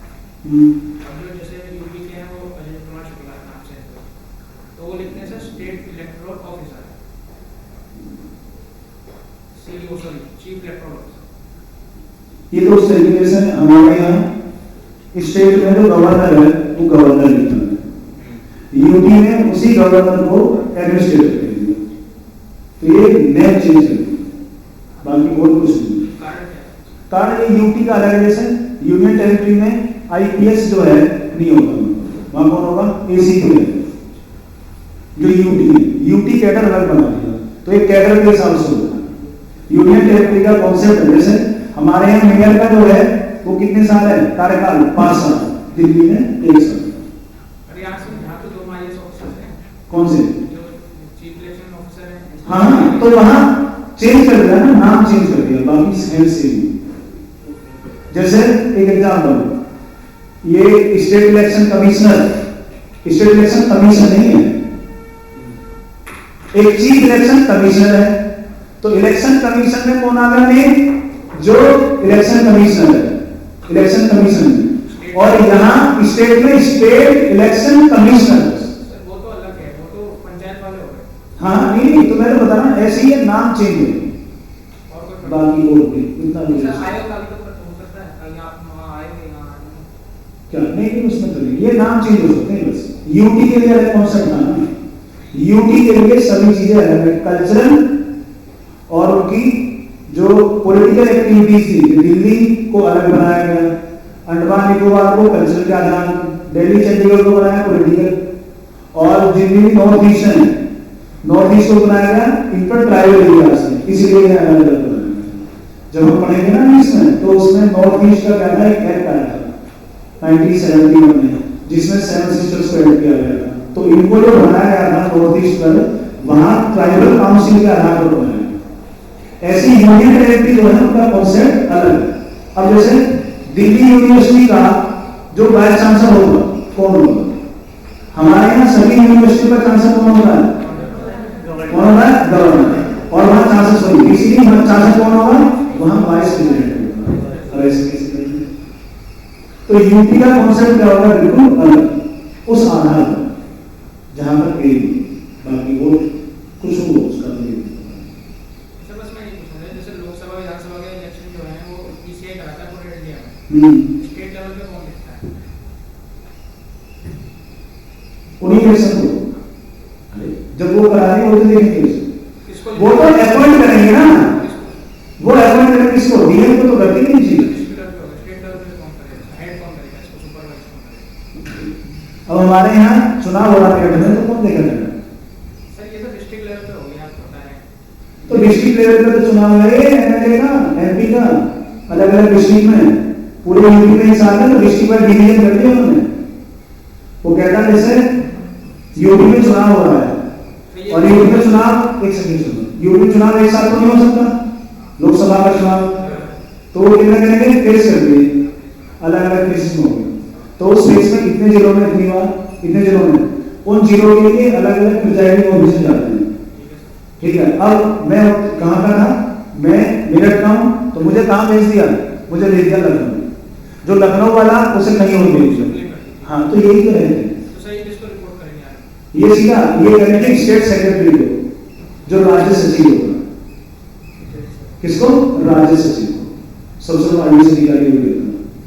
अब जो जैसे यूपी के हैं वो अजय कुमार शुक्ला नाम से है, तो वो लिखते हैं सर स्टेट इलेक्टोरल ऑफिसर है, CEO sorry chief electoral officer. ये तो उस तरीके से हमारे यहाँ स्टेट में जो गवर्नर है वो गवर्नर लिखता है, यूपी में उसी गवर्नर को एडमिनिस्ट्रेटर कहते हैं। तो ये नेम चेंज है, बाकी और कुछ नहीं। कारण ये यूपी का अलग है, जैसे यूनियन टेरिटरी में आईपीएस जो है नहीं होगा, वहां कौन होगा? एसीपी है। जो यूटी है, यूटी कैडर अलग बना दिया, तो एक कैडर के हिसाब से होता है। यूनियन टेरिटरी का कॉन्सेप्ट है, जैसे हमारे यहाँ मेयर का जो है वो कितने साल है कार्यकाल, 5 साल, दिल्ली में 1 साल। यहाँ तो 2 IAS ऑफिसर्स हैं, कौन से? जो चीफ इलेक्शन ऑफिसर हैं। हाँ, तो वहां चेंज कर दिया ना, नाम चेंज कर दिया, बाकी सेम सेम। जैसे एक एग्जाम्पल, ये state election commissioner, state election commission नहीं है, एक चीफ इलेक्शन कमिश्नर है। तो इलेक्शन कमीशन में कौन आ गया नेम? जो इलेक्शन कमिश्नर है, इलेक्शन कमीशन में। और यहाँ स्टेट में स्टेट इलेक्शन कमिश्नर। वो तो अलग है, वो तो पंचायत वाले हो गए। हाँ नहीं, तो मैं तो बता रहा हूँ, ऐसे ही है, नाम चेंज है, और कोई बाकी और भी इतना नहीं है। आयोग का भी तो हो सकता है, कहीं आप वहाँ आएंगे, यहाँ आएंगे। क्या नहीं, उसमें तो नहीं, ये नाम चेंज हो सकते हैं बस। यूटी के लिए अलग कॉन्सेप्ट था ना, यूटी के लिए सभी चीजें अलग है, कल्चरल और उनकी जो पॉलिटिकल एक्टिविटीज थी, दिल्ली को अलग बनाया गया, अंडमान निकोबार को कल्चरल के आधार, दिल्ली चंडीगढ़ को बनाया पॉलिटिकल, और जितनी भी नॉर्थ ईस्ट है, नॉर्थ ईस्ट को बनाया गया इंटर ट्राइबल एरियाज में, इसीलिए अलग अलग बनाया गया। जब हम पढ़ेंगे ना इसमें, तो उसमें नॉर्थ ईस्ट का क्या था, एक एक्ट आया था 1971 में, जिसमें 7 सिस्टर्स को ऐड किया गया था। तो इनको जो बनाया गया था नॉर्थ ईस्ट पर, वहां ट्राइबल काउंसिल के आधार पर बनाया। ऐसी यूनियन टेरिटरी जो है उनका कॉन्सेप्ट अलग है। अब जैसे दिल्ली यूनिवर्सिटी का जो वाइस चांसलर होगा कौन होगा? हमारे यहाँ सभी यूनिवर्सिटी का चांसलर कौन होता है? कौन होता है? गवर्नर। और वहाँ चांसलर होगी, इसीलिए वहाँ चांसलर कौन होगा? वहाँ वाइस प्रेसिडेंट होगा। ऐसे कैसे करेंगे? तो यूपी का कॉन्सेप्ट क्या होगा? बिल्कुल अलग, उस आधार पर जहां पर बाकी वो कुछ हो उसका नहीं। बस मैं ये पूछ रहा था, जैसे लोकसभा विधानसभा के इलेक्शन जो है वो पीसीआई कराता है पूरे इंडिया में, स्टेट लेवल पे कौन देखता है? उन्हीं इलेक्शन को जब वो करा रहे वो तो देखेंगे, किसको वो तो अपॉइंट करेंगे ना, वो अपॉइंट करेंगे किसको? डीएम को तो करती नहीं चीज। स्टेट लेवल पे कौन करेगा? हेड कौन करेगा इसको? सुपरवाइज कौन करेगा? अब हमारे यहाँ चुनाव हो रहा है तो कौन देखेगा? सर ये तो डिस्ट्रिक्ट लेवल पे हो गया, आप बता रहे हैं। तो डिस्ट्रिक्ट लेवल पे तो चुनाव है एमएलए का, एमपी का, अलग अलग डिस्ट्रिक्ट में, पूरे यूपी में हिसाब है, तो डिस्ट्रिक्ट वाइज डिवीजन कर दिया उन्होंने। वो कहता है जैसे यूपी में चुनाव हो रहा है, और यूपी में चुनाव, एक सेकंड सुनो, यूपी में चुनाव एक साथ तो नहीं हो सकता, लोकसभा का चुनाव, तो वो कितना करेंगे? फेस कर दिए, अलग अलग फेसेस में हो गए। तो उस फेस में कितने जिलों में इतनी बार, इतने जिलों में, उन जिलों के लिए अलग अलग प्रिजाइडिंग ऑफिसर जाते हैं। ठीक है, अब मैं कहाँ का था, मैं मेरठ का हूँ, तो मुझे कहाँ भेज दिया? मुझे भेज दिया लखनऊ, जो लखनऊ वाला उसे कहीं और भेज दिया। हाँ, तो यही तो रहते हैं। तो सर ये किसको रिपोर्ट करेंगे आप? ये सीधा ये करेंगे स्टेट सेक्रेटरी को, जो राज्य सचिव होगा। किसको? राज्य सचिव को, सबसे बड़ा आईएएस अधिकारी होगा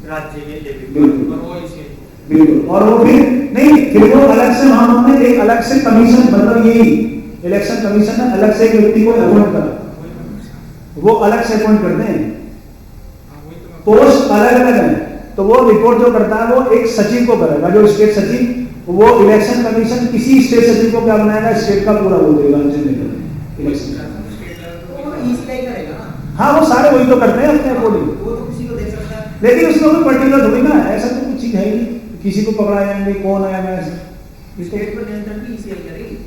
राज्य के लिए। बिल्कुल और वो इसी बिल्कुल। और वो फिर नहीं, फिर वो अलग से वहां उन्होंने एक अलग से कमीशन, मतलब यही इलेक्शन कमीशन है, अलग से एक व्यक्ति को अपॉइंट करा, वो अलग से अपॉइंट करते हैं, पोस्ट अलग अलग है। तो वो रिपोर्ट जो करता है वो एक सचिव को करेगा, जो स्टेट सचिव, वो इलेक्शन कमीशन किसी स्टेट सचिव को क्या बनाएगा? स्टेट का पूरा वो देगा इलेक्शन। हाँ, वो सारे वही तो करते हैं अपने अकॉर्डिंग, वो तो किसी को दे सकता है, लेकिन उसमें कोई पर्टिकुलर थोड़ी ना, ऐसा तो कुछ चीज है ही नहीं, किसी को पकड़ा जाएंगे, कौन आया मैं, स्टेट पर नियंत्रण भी इसी करेगी।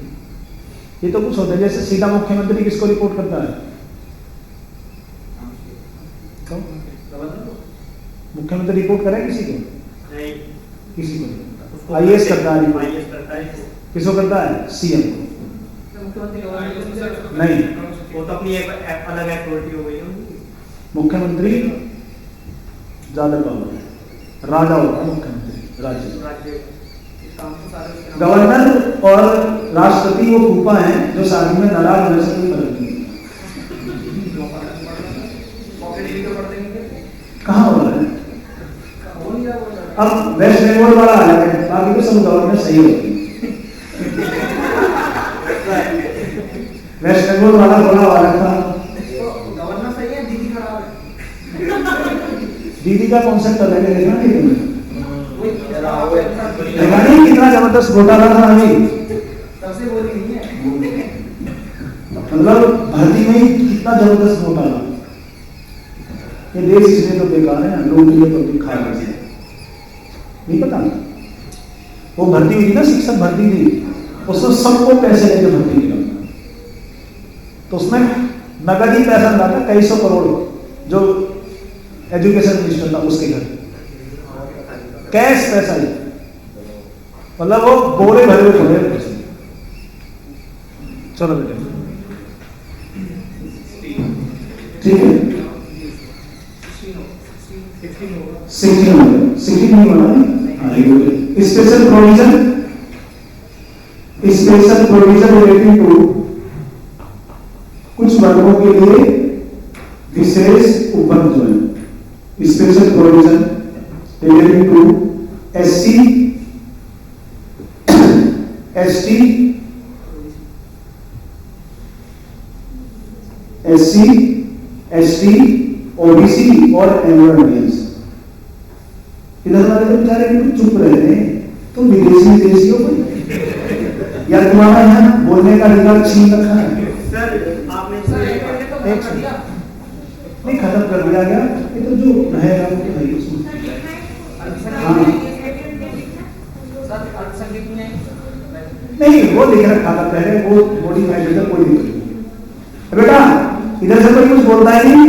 ये तो कुछ होता है। जैसे सीधा मुख्यमंत्री किसको रिपोर्ट करता है? मुख्यमंत्री रिपोर्ट करे किसी को? नहीं, किसी को आईएएस करता है रिपोर्ट। आईएएस करता है, किसको करता है? सीएम को। नहीं, वो तो अपनी एक अलग अथॉरिटी हो गई है। मुख्यमंत्री ज्यादा पावर है, राजा होता है मुख्यमंत्री, राज्य। राज्य गवर्नर और राष्ट्रपति वो फूफा हैं जो शादी में नाराज होने से कोई फर्क नहीं। कहाँ हो रहा है? अब वेस्ट बंगाल वाला अलग है, बाकी तो सब गवर्नर सही होती है। वेस्ट बंगाल वाला बोला वाला था, गवर्नर सही है, दीदी खराब है। दीदी का कॉन्सेप्ट अलग है, देखना नहीं तुमने, वही देखा नहीं कितना जबरदस्त घोटाला था अभी। सबसे मतलब भर्ती में ही कितना जबरदस्त घोटाला। ये देश इसलिए तो बेकार है, लोग ये तो खा रहे हैं, नहीं पता। वो भर्ती हुई थी ना, शिक्षक भर्ती थी, उसमें सबको पैसे लेके भर्ती किया, तो उसमें नगद ही पैसा मिला था, कई सौ करोड़, जो एजुकेशन मिनिस्टर था उसके घर, कैश पैसा ही, मतलब वो बोरे भरे हुए थोड़े पैसे। चलो बेटे, ठीक है, 16 नहीं बना है। स्पेशल प्रोविजन रिलेटिंग टू कुछ वर्गों के लिए विशेष उपबंध जो है, special provision relating to SC, ST, SC, ST, OBC और एनवायरमेंट्स। इधर वाले तो बेचारे बिल्कुल चुप रहते हैं, तुम विदेशी हो कोई, या तुम्हारा यहाँ बोलने का अधिकार छीन रखा है। सर आपने एक नहीं खत्म कर दिया गया, ये तो जो रहेगा वो तो है उसमें। नहीं वो लिख रखा था पहले, वो मॉडिफाइड था, कोई दिक्कत नहीं। बेटा इधर से कोई कुछ बोलता है नहीं,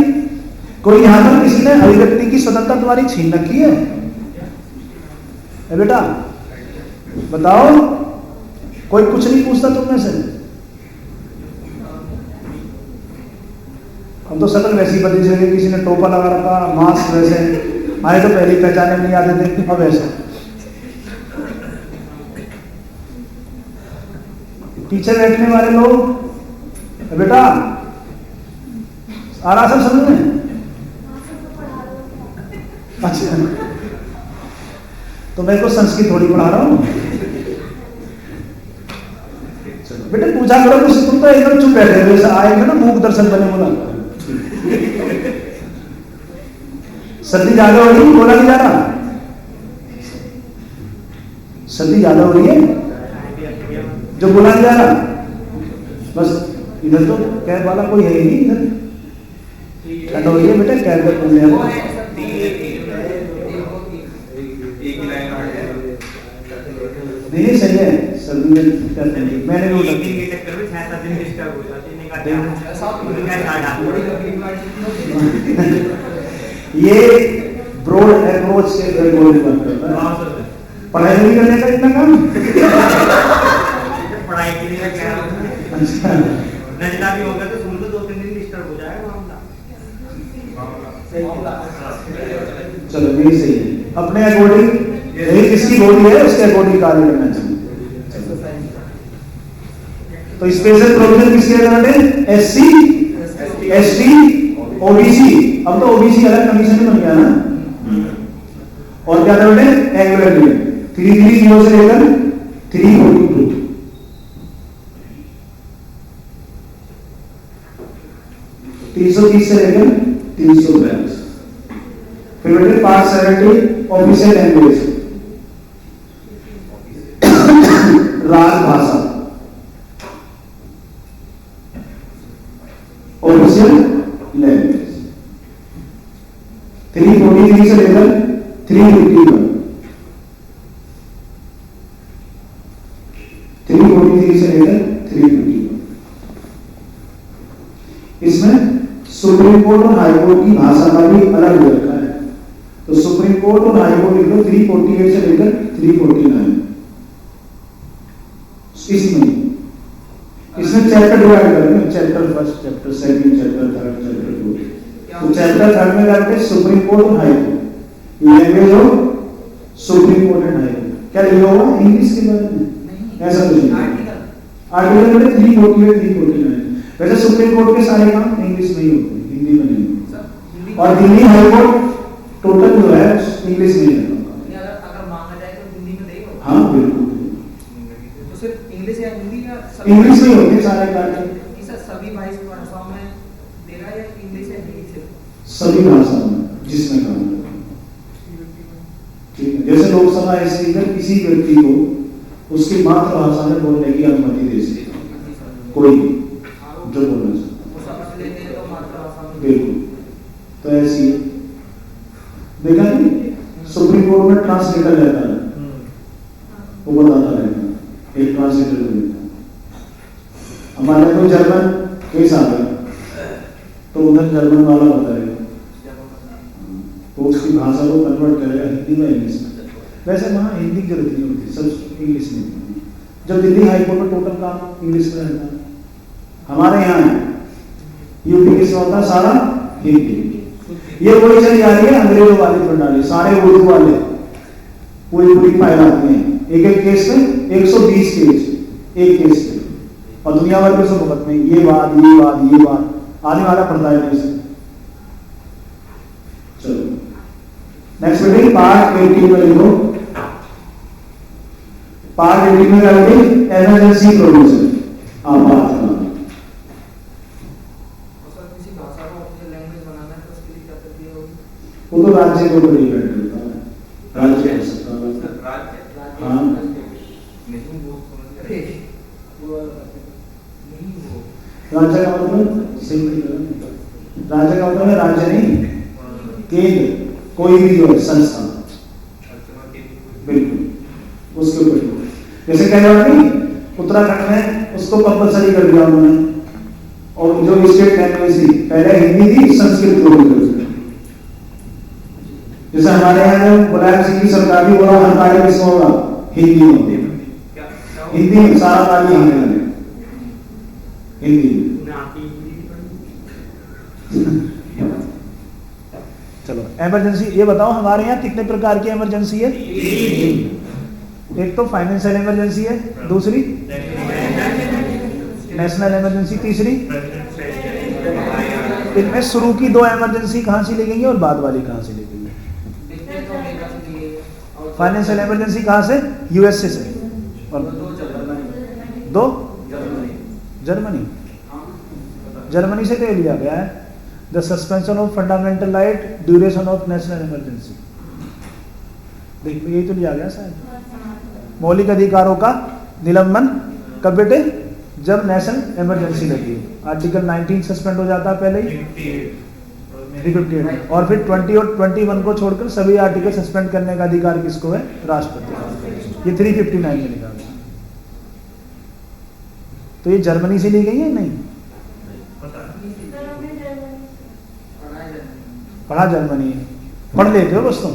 कोई यहाँ पर किसी ने अभिव्यक्ति की स्वतंत्रता तुम्हारी छीन रखी है? बेटा बताओ, कोई कुछ नहीं पूछता तुम में से? हम तो शक्ल वैसी बदली जगह, किसी ने टोपा लगा रखा, मास्क वैसे, आए तो पहले पहचाने में नहीं आते थे, अब ऐसे। पीछे बैठने वाले लोग बेटा आ रहा सब समझ में? अच्छा, तो मैं तो संस्कृत थोड़ी पढ़ा रहा हूँ। बेटे पूछा करो कुछ, तुम तो एकदम चुप बैठे हो, जैसे आएंगे ना मूक दर्शन बने बोला। सर्दी ज्यादा हो रही है, बोला नहीं जा रहा? सर्दी ज्यादा हो रही है जो बोला नहीं जा रहा, बस इधर तो कैब वाला कोई है ही नहीं, इधर ठंड हो रही है बेटा, कैब पर बोलने नहीं सही है। सर्दी में मैंने भी के चक्कर में 6-7 दिन डिस्टर्ब हो जाते हैं। ये ब्रॉड अप्रोच से पढ़ाई नहीं करने का इतना काम। पढ़ाई के लिए क्या नजला भी होगा तो सुन लो, 2-3 दिन डिस्टर्ब हो जाएगा मामला। चलो यही सही है, अपने अकॉर्डिंग यही जिसकी बॉडी है उसके अकॉर्डिंग कार्य करना चाहिए। तो स्पेशल प्रोविजन किसके अंदर है? SC, ST, OBC। अब तो OBC अलग कमीशन में बन गया ना। और क्या था बेटे? एंगुलर लिमिट 330 से लेकर 342, 330 से लेकर 342। फिर बेटे पार्ट 70 ऑफिशियल लैंग्वेज, राजभाषा, ऑफिशियल लैंग्वेज 343 से लेकर 351, 343 से लेकर 351। इसमें सुप्रीम कोर्ट और हाई कोर्ट की भाषा का भी अलग हो रखा है। तो सुप्रीम कोर्ट और हाई कोर्ट लिख लो 348 से लेकर 349। इसमें चैप्टर डिवाइड करेंगे, chapter first, chapter second, chapter third, chapter fourth. तो चैप्टर थर्ड में जाते हैं सुप्रीम कोर्ट और हाई कोर्ट, लैंग्वेज हो supreme court and high court. क्या लिखा हुआ इंग्लिश के बारे में? ऐसा कुछ नहीं। आर्टिकल में 348, 349। वैसे सुप्रीम कोर्ट के सारे काम इंग्लिश में ही होते हैं, हिंदी में नहीं। और दिल्ली हाई कोर्ट टोटल जो है इंग्लिश में ही है। अगर मांगा जाए तो हिंदी में देगा? हाँ बिल्कुल, तो सिर्फ इंग्लिश या हिंदी या इंग्लिश में होते सारे कार्य। सभी 22 भाषाओं में दे रहा है या इंग्लिश या हिंदी सिर्फ? सभी भाषाओं में जिसमें काम, ठीक है। जैसे लोकसभा स्पीकर किसी व्यक्ति को उसकी मातृभाषा में बोलने की अनुमति दे सकता कोई जो बोलना चाहता। बिल्कुल, तो ऐसी देखा नहीं, सुप्रीम कोर्ट में ट्रांसलेटर रहता है, वो बताता रहता है, एक ट्रांसलेटर रहता है। हमारे कोई जर्मन केस आ गया तो उधर जर्मन वाला बताएगा, तो उसकी भाषा को कन्वर्ट करेगा हिंदी में इंग्लिश में। वैसे वहाँ हिंदी की जरूरत नहीं होती, सब इंग्लिश में। जब दिल्ली हाईकोर्ट में टोटल काम इंग्लिश में रहता है, हमारे यहाँ है यूपी किस होता सारा हिंदी। ये वही चली आ रही है अंग्रेजों वाली प्रणाली, सारे उर्दू वाले पूरी पूरी फाइल आती है, एक एक केस में 120 केस एक केस में, और दुनिया भर के सब भुगत में ये बात आने वाला पड़ता है इसे। चलो नेक्स्ट मीटिंग पार्ट 18 में लिखो। पार्ट 18 में क्या होगी? Emergency provision. आप बात करना वो तो राज्य के ऊपर डिपेंड करता है, राज्य कर सकता है। हाँ राज्य का मतलब राज्य का मतलब राज्य नहीं, केंद्र कोई भी जो है संस्था, बिल्कुल उसके ऊपर। जैसे कह रहा नहीं उत्तराखंड में उसको कंपलसरी कर दिया उन्होंने, और जो स्टेट लैंग्वेज थी पहले हिंदी थी, संस्कृत को भी। जैसे हमारे यहाँ जो मुलायम सिंह की सरकार भी बोला हर कार्य किसमें होगा? हिंदी में। हिंदी में सारा कार्य आने लगे हिंदी में। चलो इमरजेंसी ये बताओ, हमारे यहाँ कितने प्रकार की इमरजेंसी है? एक तो फाइनेंशियल इमरजेंसी है, दूसरी नेशनल इमरजेंसी, तीसरी। इनमें शुरू की दो इमरजेंसी कहाँ से ली गई है और बाद वाली कहाँ से ली गई है? फाइनेंशियल इमरजेंसी कहाँ से? यूएसए से, और दो जर्मनी से तो लिया गया है, the suspension of fundamental right, duration of national emergency. देखिए यही तो लिया गया शायद। मौलिक अधिकारों का निलंबन कब बेटे? जब नेशनल इमरजेंसी लगी। आर्टिकल 19 सस्पेंड हो जाता है पहले ही, 358, और फिर 20 और 21 को छोड़कर सभी आर्टिकल सस्पेंड करने का अधिकार किसको है? राष्ट्रपति। ये 359 में लिखा गया। तो ये जर्मनी से ली गई है? नहीं, पढ़ा जर्मनी है। पढ़ लेते हो बस तुम,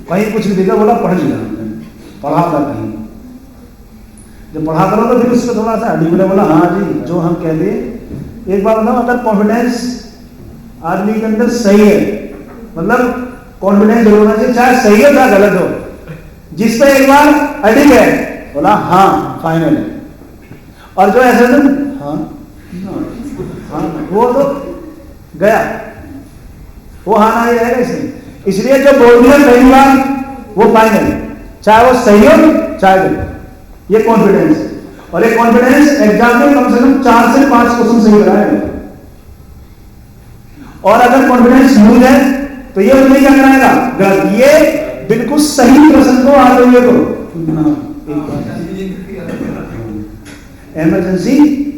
कहीं कुछ भी देखा बोला पढ़ लिया, पढ़ा था कहीं। जब पढ़ा करो तो फिर उसको थोड़ा सा हड्डी बोला हाँ जी जो हम कह दिए। एक बार बताओ, अगर कॉन्फिडेंस आदमी के अंदर सही है, मतलब कॉन्फिडेंस जरूर होना चाहिए, चाहे सही हो चाहे गलत हो। जिस पे एक बार अडिग है बोला हाँ फाइनल है, और जो ऐसे हाँ वो तो गया, वो हाँ ना ही रहेगा इसमें। इसलिए जो बोल दिया पहली बार वो फाइनल, चाहे वो सही हो चाहे गलत। ये कॉन्फिडेंस, और ये कॉन्फिडेंस एग्जाम में कम से कम 4 से 5 क्वेश्चन सही कराएगा। और अगर कॉन्फिडेंस लूज है तो ये नहीं क्या कराएगा? गलत। ये बिल्कुल सही प्रश्न को आते हुए को इमरजेंसी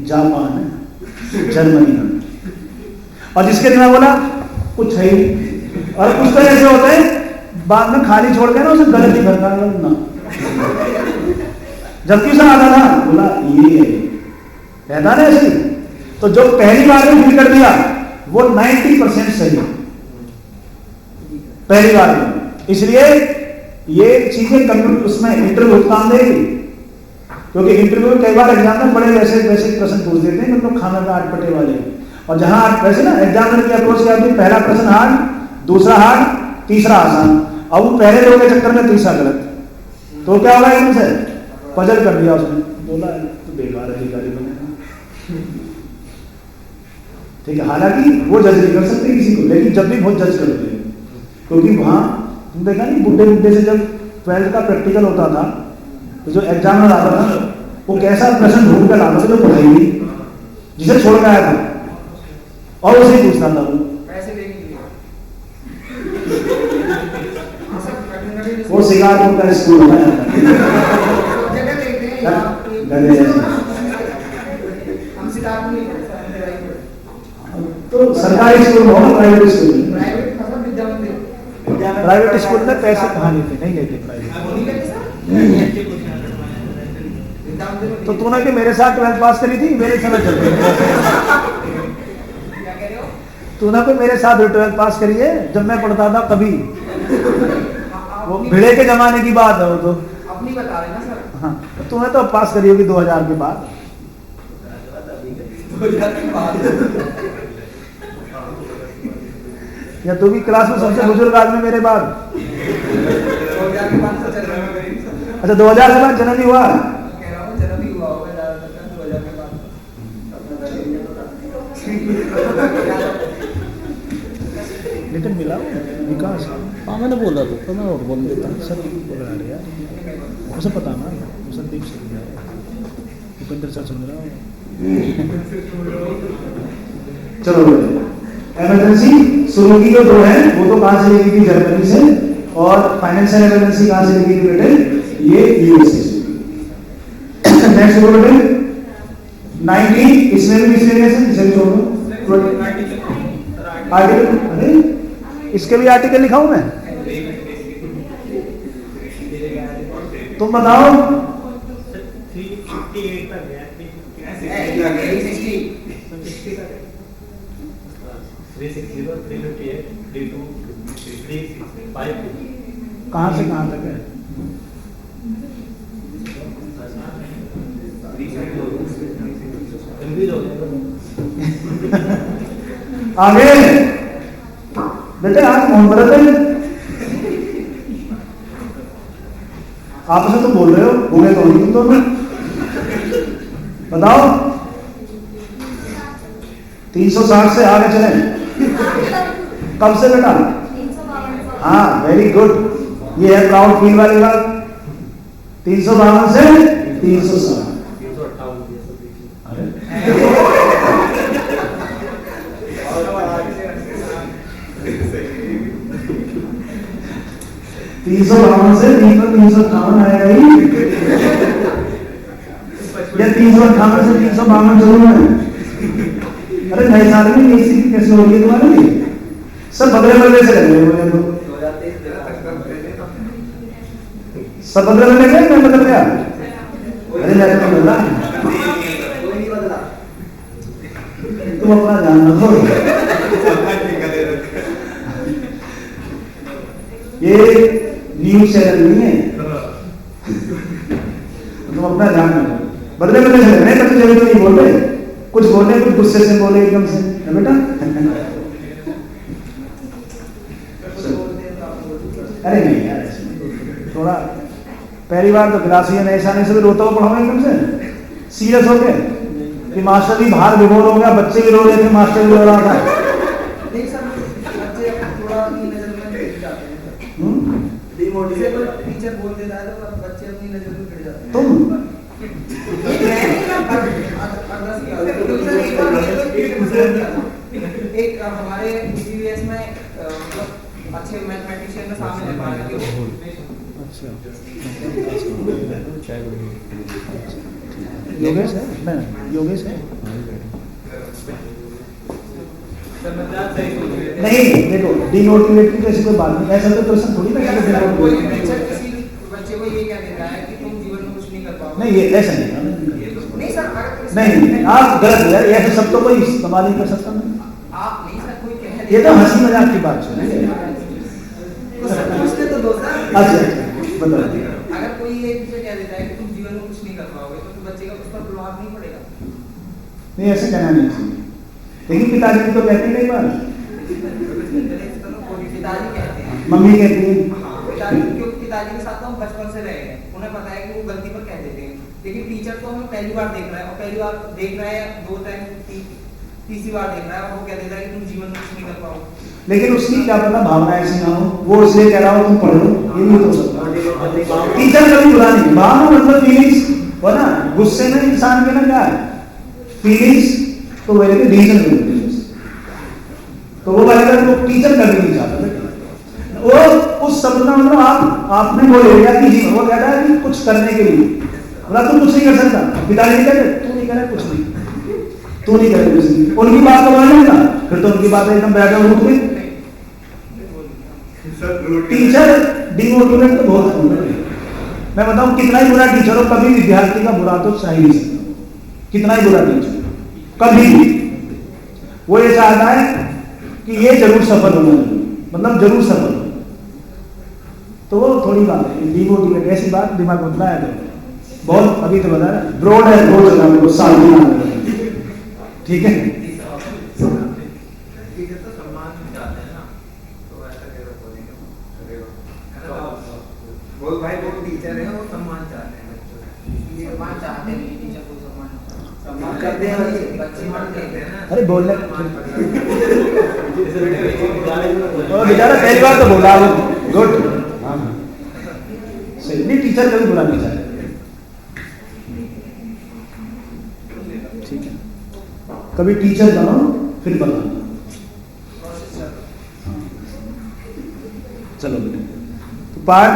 जापान है, जर्मनी है, और जिसके दिन बोला कुछ है ही, और कुछ तो ऐसे होते हैं बाद में खाली छोड़ के ना उसे गलत ही करता ना, जबकि उसे आता था बोला ये रहता ना ऐसे। तो जो पहली बार में फिल कर दिया वो 90% सही पहली बार में। इसलिए ये चीजें कंप्यूटर उसमें इंटरव्यू काम देगी, क्योंकि इंटरव्यू में कई बार एग्जाम में बड़े वैसे प्रश्न पूछ देते हैं, मतलब खाना का अटपटे वाले। और जहां वैसे ना एग्जामिनर की अप्रोच क्या होती है, पहला प्रश्न हार्ड, दूसरा हार्ड, तीसरा आसान। अब वो पहले दो के चक्कर में तीसरा गलत, तो क्या होगा? एकदम से पजल कर दिया उसने, बोला तो बेकार अधिकारी बनेगा। ठीक है, हालांकि वो जज नहीं कर सकते किसी को, लेकिन जब भी बहुत जज करते हैं, क्योंकि वहां तुम देखा नहीं बुढ़े से जब 12th का प्रैक्टिकल होता था तो जो एग्जामिनर आता था वो कैसा प्रश्न ढूंढ कर लाता था जो पढ़ाई नहीं, जिसे छोड़ कर आया था, और उसे पूछता था वो शिकारपुर का स्कूल है गधे जैसे। हम सितार नहीं करते, तो सरकारी स्कूल में होगा, प्राइवेट स्कूल में? प्राइवेट मतलब विद्या मंदिर। प्राइवेट स्कूल में पैसे कहाँ लेते? नहीं लेते प्राइवेट। नहीं करते सर, विद्या मंदिर में तो तूने कि मेरे साथ 12th पास करी थी, मेरे समय चल रही है। क्या कह रहे हो? तूने कोई मेरे साथ 12th पास करी है जब मैं पढ़ता था कभी? वो भिड़े के जमाने की बात है वो तो। अपनी बता रहे ना सर। हाँ, तो तूने तो पास करी होगी 2000 के बाद। 2000 के बाद या तू भी क्लास में सबसे बुजुर्ग आदमी मेरे बाद? 2000 के बाद तो चल रहा है। अच्छा, 2000 के बाद जन्म ही हुआ? कह रहा हूँ जन्म ही हुआ होगा ज़्यादातर 2000 के बाद। लेकिन मिला विकास। हाँ मैंने बोला तो मैं और बोल देता सर बोल रहा है यार, उसे पता ना, उसे देख सकते हैं भूपेंद्र सर सुन रहा हूँ। चलो इमरजेंसी शुरू की जो 2 है वो तो कहाँ से लेगी थी? जर्मनी से। और फाइनेंशियल इमरजेंसी कहाँ से लेगी थी बेटे? ये यूएसए से। नेक्स्ट बोलो बेटे 90, इसमें भी किस लेने से? इसे भी छोड़ दो। आर्टिकल, अरे इसके भी आर्टिकल लिखा हूं मैं, तुम बताओ। 358 पर गया, 360 360, 358, 32, 365। कहां से कहां तक है? आगे बेटे आप कौन बरत है? आपस में तो बोल रहे हो, बोले तो नहीं तुम तो। बताओ 360 से आगे चले। कब से बेटा? हाँ वेरी गुड, ये है प्राउड फील वाली बात। 352 से 360। 352 से 358 आएगा ही, या 358 से 352 जरूर है। अरे नए साल में ये स्थिति कैसे हो रही है तुम्हारे लिए? सब बदले बदले से लग रहे हो तो। सब बदले बदले गए, मैं बदल गया? अरे मैं तो बदला, तुम अपना ध्यान रखो। ये न्यूज चैनल नहीं है, तुम अपना ध्यान रखो। बदले बदले से नहीं तो जब तो नहीं बोल रहे, कुछ बोले कुछ गुस्से से बोले एकदम से, है बेटा? अरे नहीं यार, थोड़ा पहली बार तो क्लास ही ऐसा नहीं से रोता हुआ पढ़ाऊंगा एकदम से सीरियस हो गए कि मास्टर भी बाहर विभोर हो गया, बच्चे भी रो रहे थे, मास्टर भी रो रहा था। नहीं सर, बच्चे थोड़ा अपनी नजर में गिर जाते हैं। डिमोटिवेट टीचर बोल देता है तो बच्चे अपनी नजर में गिर जाते हैं। तुम एक हमारे DBS में मतलब अच्छे मैथमेटिशियन में शामिल है पाने के लिए। अच्छा योगेश है? नहीं योगेश है नहीं। देखो डिमोटिवेट की ऐसी कोई बात नहीं, ऐसा तो प्रश्न थोड़ी ना कि कोई टीचर किसी बच्चे को ये कह देता है कि तुम जीवन में कुछ नहीं कर पाओगे। नहीं, ये ऐसा नहीं है। नहीं सर, अगर नहीं आप गलत है, ऐसे सब तो कोई इस्तेमाल नहीं कर सकता। आप नहीं सर, कोई कह ये तो हंसी मजाक की बात है। पूछते तो दो सर। अच्छा बताओ। अगर कोई ये टीचर कह देता है कि तुम जीवन में कुछ नहीं कर पाओगे तो फिर बच्चे का उस पर प्रभाव नहीं पड़ेगा। नहीं ऐसे कहना नहीं चाहिए, लेकिन पिताजी तो कहते हैं कई बार, पिताजी कहते हैं, मम्मी कहती है। पिताजी, क्योंकि पिताजी के साथ तो हम बचपन से रहे हैं, उन्हें पता है कि वो गलती पर कह देते हैं। लेकिन टीचर तो हमें पहली बार देख रहा है, और पहली बार देख रहा है, 2 टाइम तीसरी बार देख रहा है, और वो कह देता है कि तुम जीवन में कुछ नहीं कर पाओगे। लेकिन उसकी क्या पता भावना ऐसी ना हो, वो इसलिए कह रहा हो तुम पढ़ो, ये भी हो सकता है। टीचर कभी बुरा नहीं, भावना मतलब फीलिंग्स हो ना। गुस्से में इंसान के ना क्या है फीलिंग्स, तो वही के रीजन मिलते हैं, तो वो वाले को टीचर कभी नहीं चाहता। वो उस शब्द का मतलब आपने वो ले लिया कि जी वो कहता है कि कुछ करने के लिए, बोला तू कुछ नहीं कर सकता, पिताजी ने कहते तू नहीं करे कुछ नहीं, तू नहीं करे कुछ नहीं, उनकी बात को मान लेगा, फिर तो उनकी बात एकदम बैठ और रुक गई। टीचर डिमोटिवेट तो बहुत होता है। मैं बताऊं कितना ही बुरा टीचर हो, कभी विद्यार्थी का बुरा तो चाह ही नहीं सकता, कितना ही बुरा टीचर कभी भी वो ये चाहता है कि ये जरूर सफल होना चाहिए, मतलब जरूर सफल हो। तो वो थोड़ी बात है डिमोटिवेट, ऐसी बात दिमाग में बनाया करो। बहुत अभी तो बता रहा ब्रॉड है, ब्रॉड चला मेरे को साल ठीक है। वो भाई वो टीचर है, वो सम्मान चाहते हैं बच्चों से, सम्मान चाहते नहीं, टीचर को सम्मान करते हैं, बच्चे मान करते हैं ना। अरे बोलने बेचारा पहली बार तो बोला वो गुड, सही नहीं, टीचर कभी बुला नहीं चाहते, ठीक है। कभी टीचर बनो फिर बताना। चलो बेटे, तो पार्ट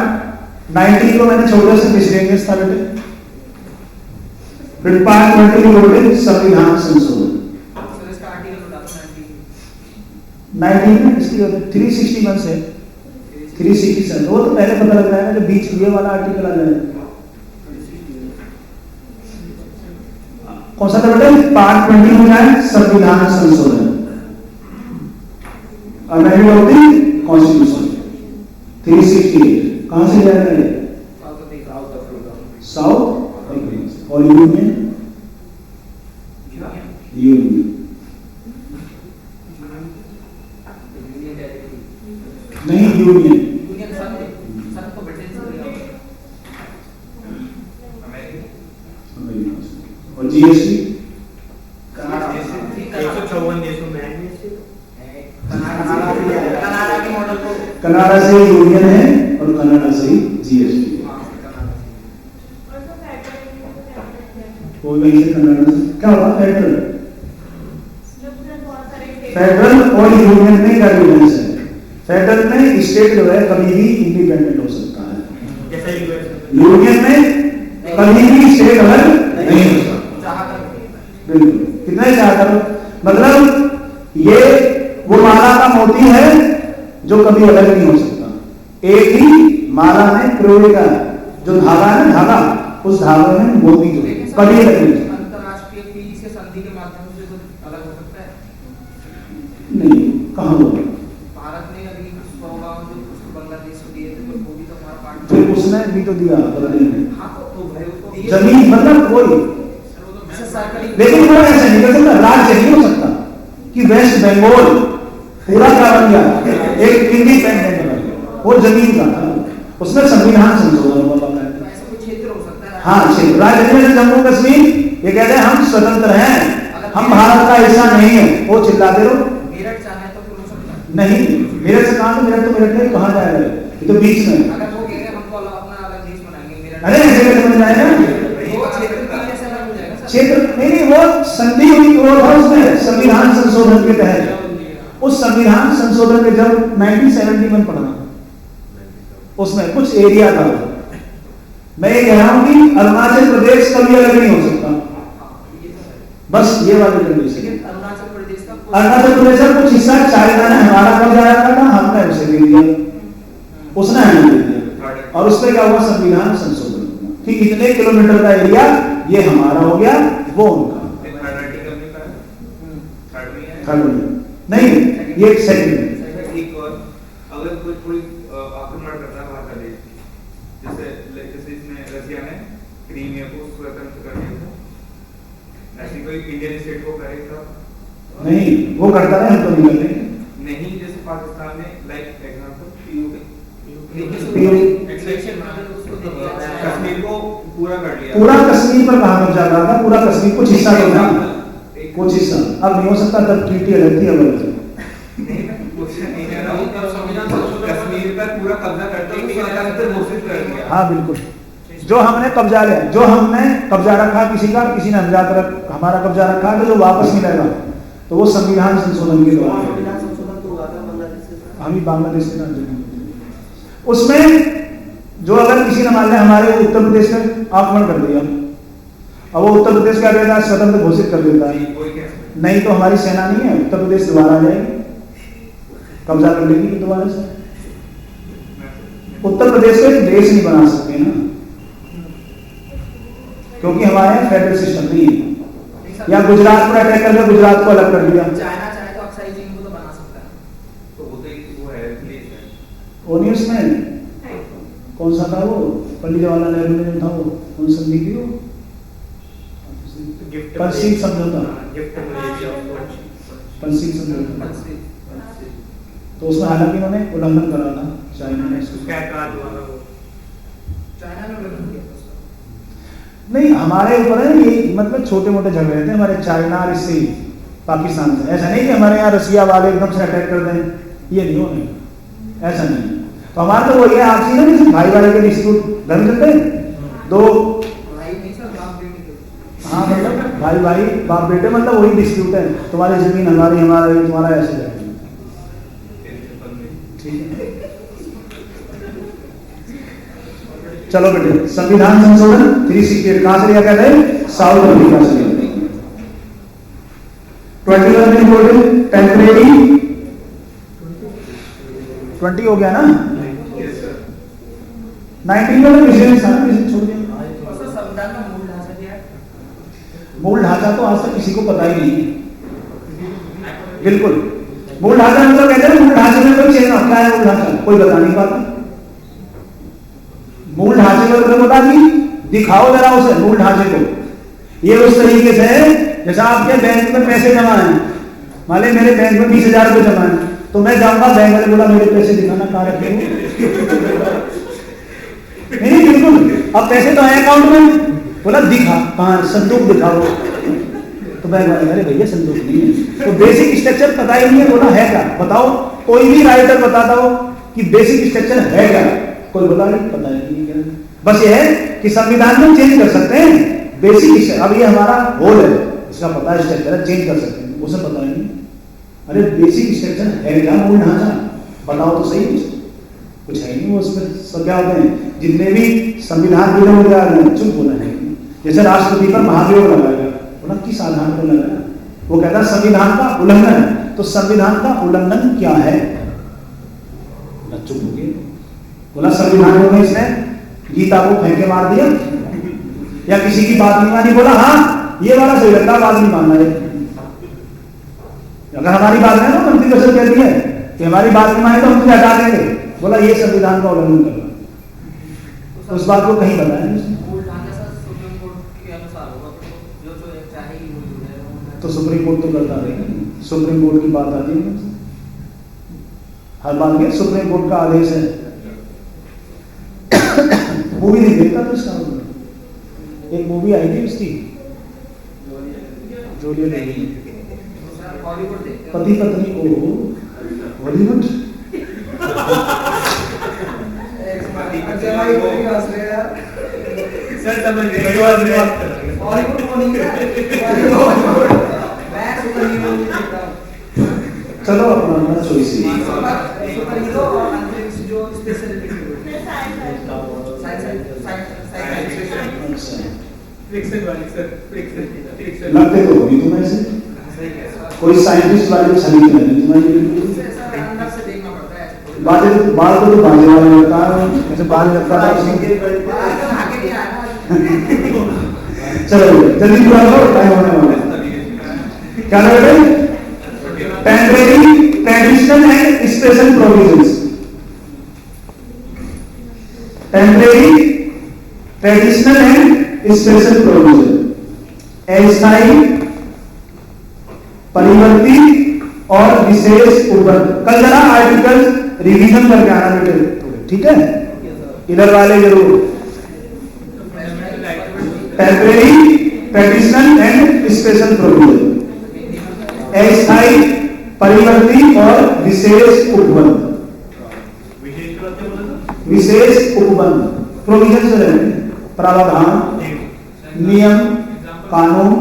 19 को मैंने छोटे से मिसलेनियस था बेटे, फिर पार्ट 20 को बोलते संविधान संशोधन। 19 में इसकी 361 से 367, वो तो पहले पता लग रहा है, जो बीच ये वाला आर्टिकल आ जाएगा। कौन सा था बेटे? पार्ट 20 में जाए संविधान संशोधन, अमेंडमेंट ऑफ द कॉन्स्टिट्यूशन 368। कहां से जाएगा ये? साउथ और यूनियन नहीं, यूनियन और जीएसटी 154 देशों में कनाडा से यूनियन है और कनाडा से जीएसटी, वो वहीं से कनाडा से क्या हुआ? फेडरल और यूनियन में क्या डिफरेंस है? फेडरल में स्टेट जो है कभी भी इंडिपेंडेंट हो सकता है, यूनियन में कभी भी स्टेट अलग नहीं हो सकता, बिल्कुल कितना ही चाहता हो। मतलब ये वो माला का मोती है जो कभी अलग नहीं हो सकता। एक ही माला में पिरोने का जो धागा है, धागा उस धागे में मोती जो कभी अलग नहीं। अंतरराष्ट्रीय पीस के संधि के माध्यम से तो अलग हो सकता है नहीं, कहाँ होगा? भारत ने अभी जो बांग्लादेश को दिए थे, तो वो भी तो हमारा पार्ट, फिर उसने भी तो दिया बदले में हाँ तो भाई उसको जमीन, मतलब वही, लेकिन वो ऐसे नहीं कर सकता, राज्य नहीं हो सकता कि वेस्ट बंगाल पूरा क्या बन गया, एक इंडिपेंडेंट बन गया, वो जमीन का था, उसमें संविधान संशोधन हुआ है। ऐसा कोई क्षेत्र हो सकता है, हाँ क्षेत्र, राज्य में जम्मू कश्मीर ये कहते हैं हम स्वतंत्र हैं, हम भारत का हिस्सा नहीं है, वो चिल्लाते रहो। मेरठ चाहे तो फिर हो सकता है नहीं, मेरठ से कहां, तो मेरठ में कहां जाएगा, ये तो बीच में। अगर वो कह रहे हैं हमको अपना अलग देश बनाएंगे, मेरठ अरे ऐसे कैसे बन जाएगा? वो क्षेत्र का ऐसा अलग हो जाएगा सर। क्षेत्र नहीं, वो संधि हुई वो था उसमें संविधान संशोधन के तहत। उस संविधान संशोधन में जब 1971 पढ़ा उसमें कुछ एरिया था, मैं ये कह रहा हूं कि अरुणाचल प्रदेश कभी अलग नहीं हो सकता, बस ये वाली कंडीशन। अरुणाचल प्रदेश का कुछ हिस्सा चाइना ने हमारा कब्जा रखा था, हमने उसे दे दिया, उसने हमें दे दिया, और उस पर क्या हुआ? संविधान संशोधन कि इतने किलोमीटर का एरिया ये हमारा हो गया, वो उनका। नहीं, ये सेकंड। एक और अगर कोई आक्रमण करता है भारत का देश, जैसे इसमें रशिया ने क्रीमिया को स्वतंत्र कर दिया था, ऐसी कोई इंडियन स्टेट को करेगा? नहीं, वो करता है, हम तो नहीं करते। नहीं, जैसे पाकिस्तान ने लाइक एग्जांपल कश्मीर को पूरा कर लिया, पूरा कश्मीर पर कहां कब्जा रहा था? पूरा कश्मीर कुछ हिस्सा तो था, कुछ हिस्सा, अब नहीं हो सकता, तब ट्रीटी अलग थी, अब कश्मीर पर पूरा कब्जा करते हुए घोषित कर दिया। हाँ बिल्कुल, जो हमने कब्जा लिया, जो हमने कब्जा रखा किसी का, किसी ने हमारा कब्जा रखा, तो जो वापस मिलेगा तो वो संविधान संशोधन के द्वारा। हम ही बांग्लादेश के नाम, उसमें जो अगर किसी ने मान लिया हमारे उत्तर प्रदेश में आक्रमण कर दिया, अब वो उत्तर प्रदेश का देता है, स्वतंत्र घोषित कर देता है, कोई क्या नहीं तो हमारी सेना नहीं है, उत्तर प्रदेश दोबारा आ जाएगी, कब्जा कर लेगी दोबारा से। उत्तर प्रदेश को एक देश नहीं बना सकते ना, क्योंकि हमारे यहाँ फेडरल सिस्टम नहीं है। या गुजरात पर अटैक करके गुजरात को अलग कर दिया, चाइना चाहे तो अक्साई चीन को तो बना सकता है। तो वो तो वो है प्लेस है। वो नहीं उसमें कौन सा था वो, पंडित जवाहरलाल नेहरू ने जो था वो कौन संधि थी वो, पंचशील समझौता, पंचशील समझौता। तो उसमें हालांकि उन्होंने उल्लंघन करा था चाइना ने, चाइना ने उल्लंघन किया था उसका। नहीं हमारे ऊपर है ये, मतलब छोटे मोटे झगड़े थे हमारे चाइना और इससे पाकिस्तान से, ऐसा नहीं कि हमारे यहाँ रसिया वाले एकदम से अटैक कर दें, ये नहीं होने, ऐसा नहीं। तो हमारा तो वही है आपसी ना, जैसे भाई भाई के डिस्प्यूट घर में चलते हैं दो, भाई नहीं सर, बाप बेटे। हाँ मतलब भाई भाई बाप बेटे, मतलब वही डिस्प्यूट है, तुम्हारी जमीन हमारी, हमारा ये तुम्हारा, ऐसे जाएगा। ठीक है, चलो बेटे, संविधान संशोधन 368 कहां से लिया गया था? साउथ अफ्रीका से लिया गया। 21 इम्पोर्टेंट टेम्परेरी 20 हो गया ना, 19 में विषय छोड़ दिया। और सर संविधान का मूल ढांचा क्या है? मूल ढांचा तो आज तक किसी को पता ही नहीं है, बिल्कुल। मूल ढांचा मतलब कहते हैं मूल ढांचे में कोई चेंज ना, क्या है मूल ढांचा, कोई बता नहीं पाता। मूल ढांचे में मतलब बता दी, दिखाओ जरा उसे मूल ढांचे को। ये उस तरीके से है जैसा आपके बैंक में पैसे जमा है, मान ले मेरे बैंक में 20,000 रुपए जमा है, तो मैं जाऊंगा बैंक वाले बोला मेरे पैसे दिखाना, कहाँ रखे हो? नहीं बिल्कुल, अब पैसे तो है अकाउंट में, बोला दिखा, कहाँ संदूक दिखाओ, तो बैंक वाले अरे भैया संदूक नहीं है। तो बेसिक स्ट्रक्चर पता ही नहीं है, बोला है क्या बताओ, कोई भी राइटर बताता हो कि बेसिक स्ट्रक्चर है क्या, कोई बता नहीं, पता नहीं क्या। बस ये है कि संविधान में चेंज कर सकते हैं बेसिक, अब ये हमारा होल है, इसका पता है स्ट्रक्चर है, चेंज कर सकते हैं, उसे पता नहीं। अरे बेसिक स्ट्रक्चर है क्या, मूल ढांचा बताओ तो सही, कुछ है नहीं वो उसमें। सब क्या होते हैं जितने भी संविधान विरोध चुप होना है, जैसे राष्ट्रपति पर महाभियोग लगाएगा, बोला किस आधार पर लगाया, वो कहता है संविधान का उल्लंघन है। तो संविधान का उल्लंघन क्या है, चुप हो गए। बोला संविधान में इसने गीता को फेंके मार दिया या किसी की बात नहीं मानी, बोला हाँ ये वाला सही लगता, बात नहीं मानना है। अगर हमारी बात है ना, मंत्री परिषद कहती है कि हमारी बात नहीं माने तो हम तुझे हटा देंगे, बोला ये संविधान का उल्लंघन करना, तो उस बात को कहीं बताया नहीं उसने। मूल ढांचा सर सुप्रीम कोर्ट के अनुसार होगा, तो जो चाहे ही वो जुड़े। तो सुप्रीम कोर्ट तो करता रहेगा, सुप्रीम कोर्ट की बात आती है हर बात में, सुप्रीम कोर्ट का आदेश है। मूवी नहीं देखता तो इसका एक मूवी आई थी उसकी, जोलिया नहीं, हॉलीवुड देखते हैं। पति पत्नी, ओ हॉलीवुड सर समझ गए, हॉलीवुड को नहीं मैं सुपर हीरो देखता हूँ। चलो अपना चॉइस है। सुपर हीरो और अंतरिक्ष जो स्पेशल फ्रिक्शन वाली सर, फ्रिक्शन लगते तो होगी तुम्हें से कोई साइंटिस्ट वाले छवि तो नहीं तुम्हारी, सर अंदर से देखना पड़ता है। बाल तो बाजे वाले लगता है, जैसे बाल लगता था आगे नहीं आया ना। चलो जल्दी पूरा करो, टाइम होने वाला है। क्या लग रहा है? Temporary traditional and special provisions. Temporary traditional and special provision, अस्थायी, परिवर्ती और विशेष उपबंध। कल जरा आर्टिकल रिवीजन करके आना बेटे, ठीक है, इधर वाले जरूर। Temporary traditional and special provision, अस्थायी, परिवर्ती और विशेष उपबंध। विशेष उपबंध प्रोविजन से रहेंगे, प्रावधान, नियम, कानून,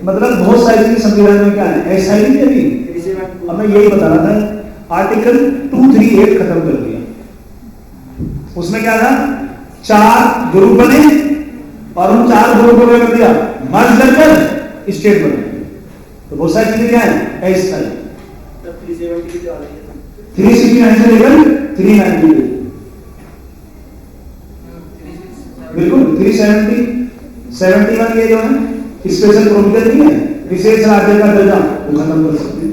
मतलब बहुत सारी चीजें संविधान में क्या है, ऐसा ही नहीं अभी। अब मैं यही बता रहा था, आर्टिकल 238 खत्म कर दिया। उसमें क्या था, 4 ग्रुप बने, और उन 4 ग्रुप को कर दिया, मर्ज कर स्टेट बना। तो बहुत सारी चीजें क्या है इस तरह 369 से लेकर 390 बिल्कुल 370 71 ये जो है स्पेशल प्रोविजन नहीं है, विशेष राज्य का दर्जा वो खत्म कर सकते हैं,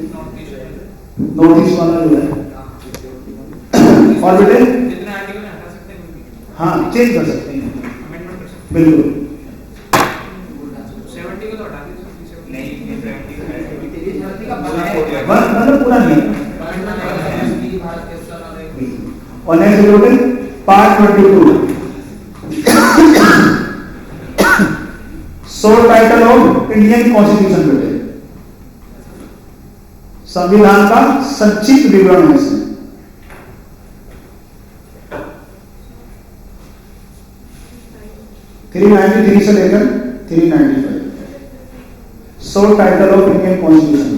नॉर्थ ईस्ट वाला जो है। और बेटे जितना आर्टिकल हटा सकते हैं हाँ चेंज कर सकते हैं अमेंडमेंट कर सकते बिल्कुल। हैं 70 को तो हटा दीजिए नहीं, ये 70 है। मतलब पूरा नहीं भारत के उत्तर और नेक्स्ट बेटे part 22 sole title of Indian constitution बेटे, संविधान का संक्षिप्त विवरण है इसमें। थ्री 393 से लेकर 395 sole title of Indian constitution,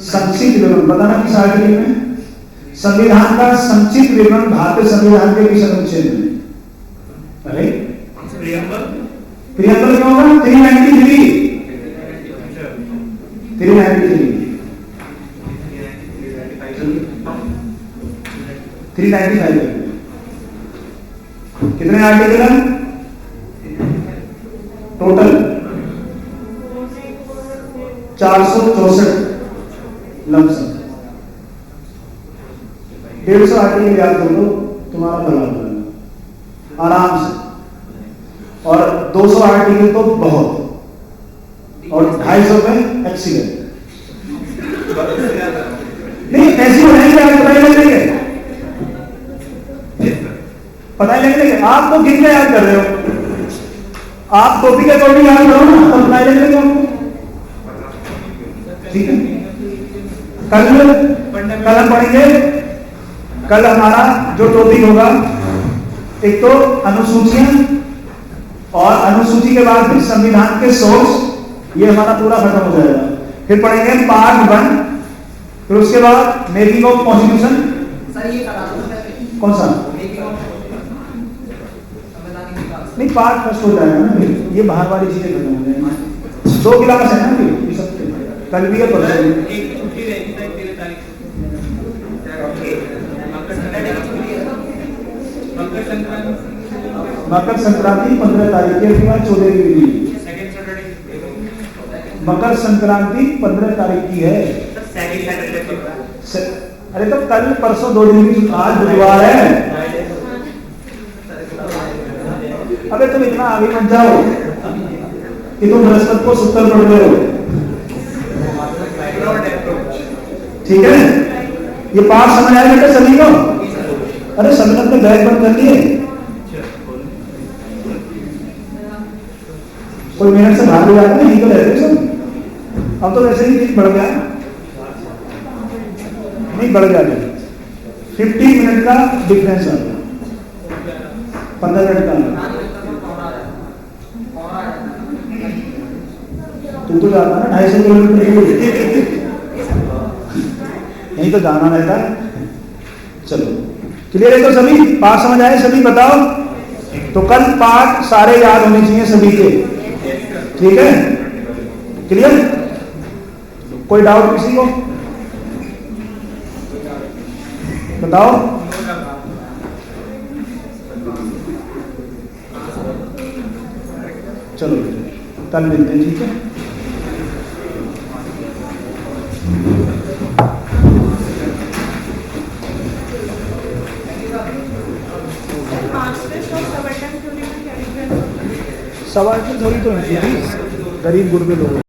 संक्षिप्त विवरण बताना किस आर्टिकल में, संविधान का संक्षिप्त विवरण भारतीय संविधान के किस अनुच्छेद में, अरे प्रियम्बल क्या होगा 393 कितने आर्टिकल हैं टोटल 464 लमसम। 150 आर्टिकल याद कर लो तुम्हारा भला होगा आराम से, और 200 आर्टिकल तो बहुत, और 250 में एक्सीलेंट। नहीं ऐसी बनाएंगे आप पता ही लग लेंगे, पता ही लग लेंगे। आप तो गिन के याद कर रहे हो, आप टॉपिक के अकॉर्डिंग याद करो ना, तब पता ही लग लेंगे आपको। ठीक है, कल हम पढ़ेंगे। कल हमारा जो टॉपिक होगा एक तो अनुसूचियां, और अनुसूची के बाद फिर संविधान के सोर्स, ये हमारा पूरा खत्म हो जाएगा। फिर पढ़ेंगे पार्ट 1, फिर उसके बाद मेकिंग ऑफ कॉन्स्टिट्यूशन। सर ये करा दो सर, कौन सा मेकिंग ऑफ संवैधानिक विकास। नहीं पार्ट फर्स्ट हो जाएगा ना, फिर ये बाहर वाली चीजें खत्म हो जाएंगी। 2 क्लास है ना फिर ये सब, कल भी है परसों भी। एक छुट्टी रहेगी सर 13 तारीख मकर संक्रांति 15 तारीख के बाद 14 की भी सेकंड सैटरडे मकर संक्रांति 15 तारीख की है। सेकंड सैटरडे अरे तो कल परसों 2 दिन की, आज बुधवार है। अबे तुम इतना आगे मत जाओ कि तुम बृहस्पति को सूत्र पढ़ रहे हो, ठीक है। ये पाठ समझ आया बेटा सभी को? अरे सभी ने बैग बंद कर दिए, कोई मिनट से भाग जाता है, नहीं तो रहते सब। अब तो वैसे ही बढ़ गया, नहीं बढ़ गया, 50 मिनट का डिफरेंस आ गया, 15 मिनट का। तू तो जाता ना 250 किलोमीटर, यही तो जाना रहता है। चलो क्लियर है तो सभी, पाठ समझ आए सभी? बताओ तो कल पाठ सारे याद होने चाहिए सभी के, ठीक है? क्लियर? कोई डाउट किसी को? बताओ। चलो कल मिलते हैं, ठीक है? सवाल तो थोड़ी तो है, गरीब गुरबे लोग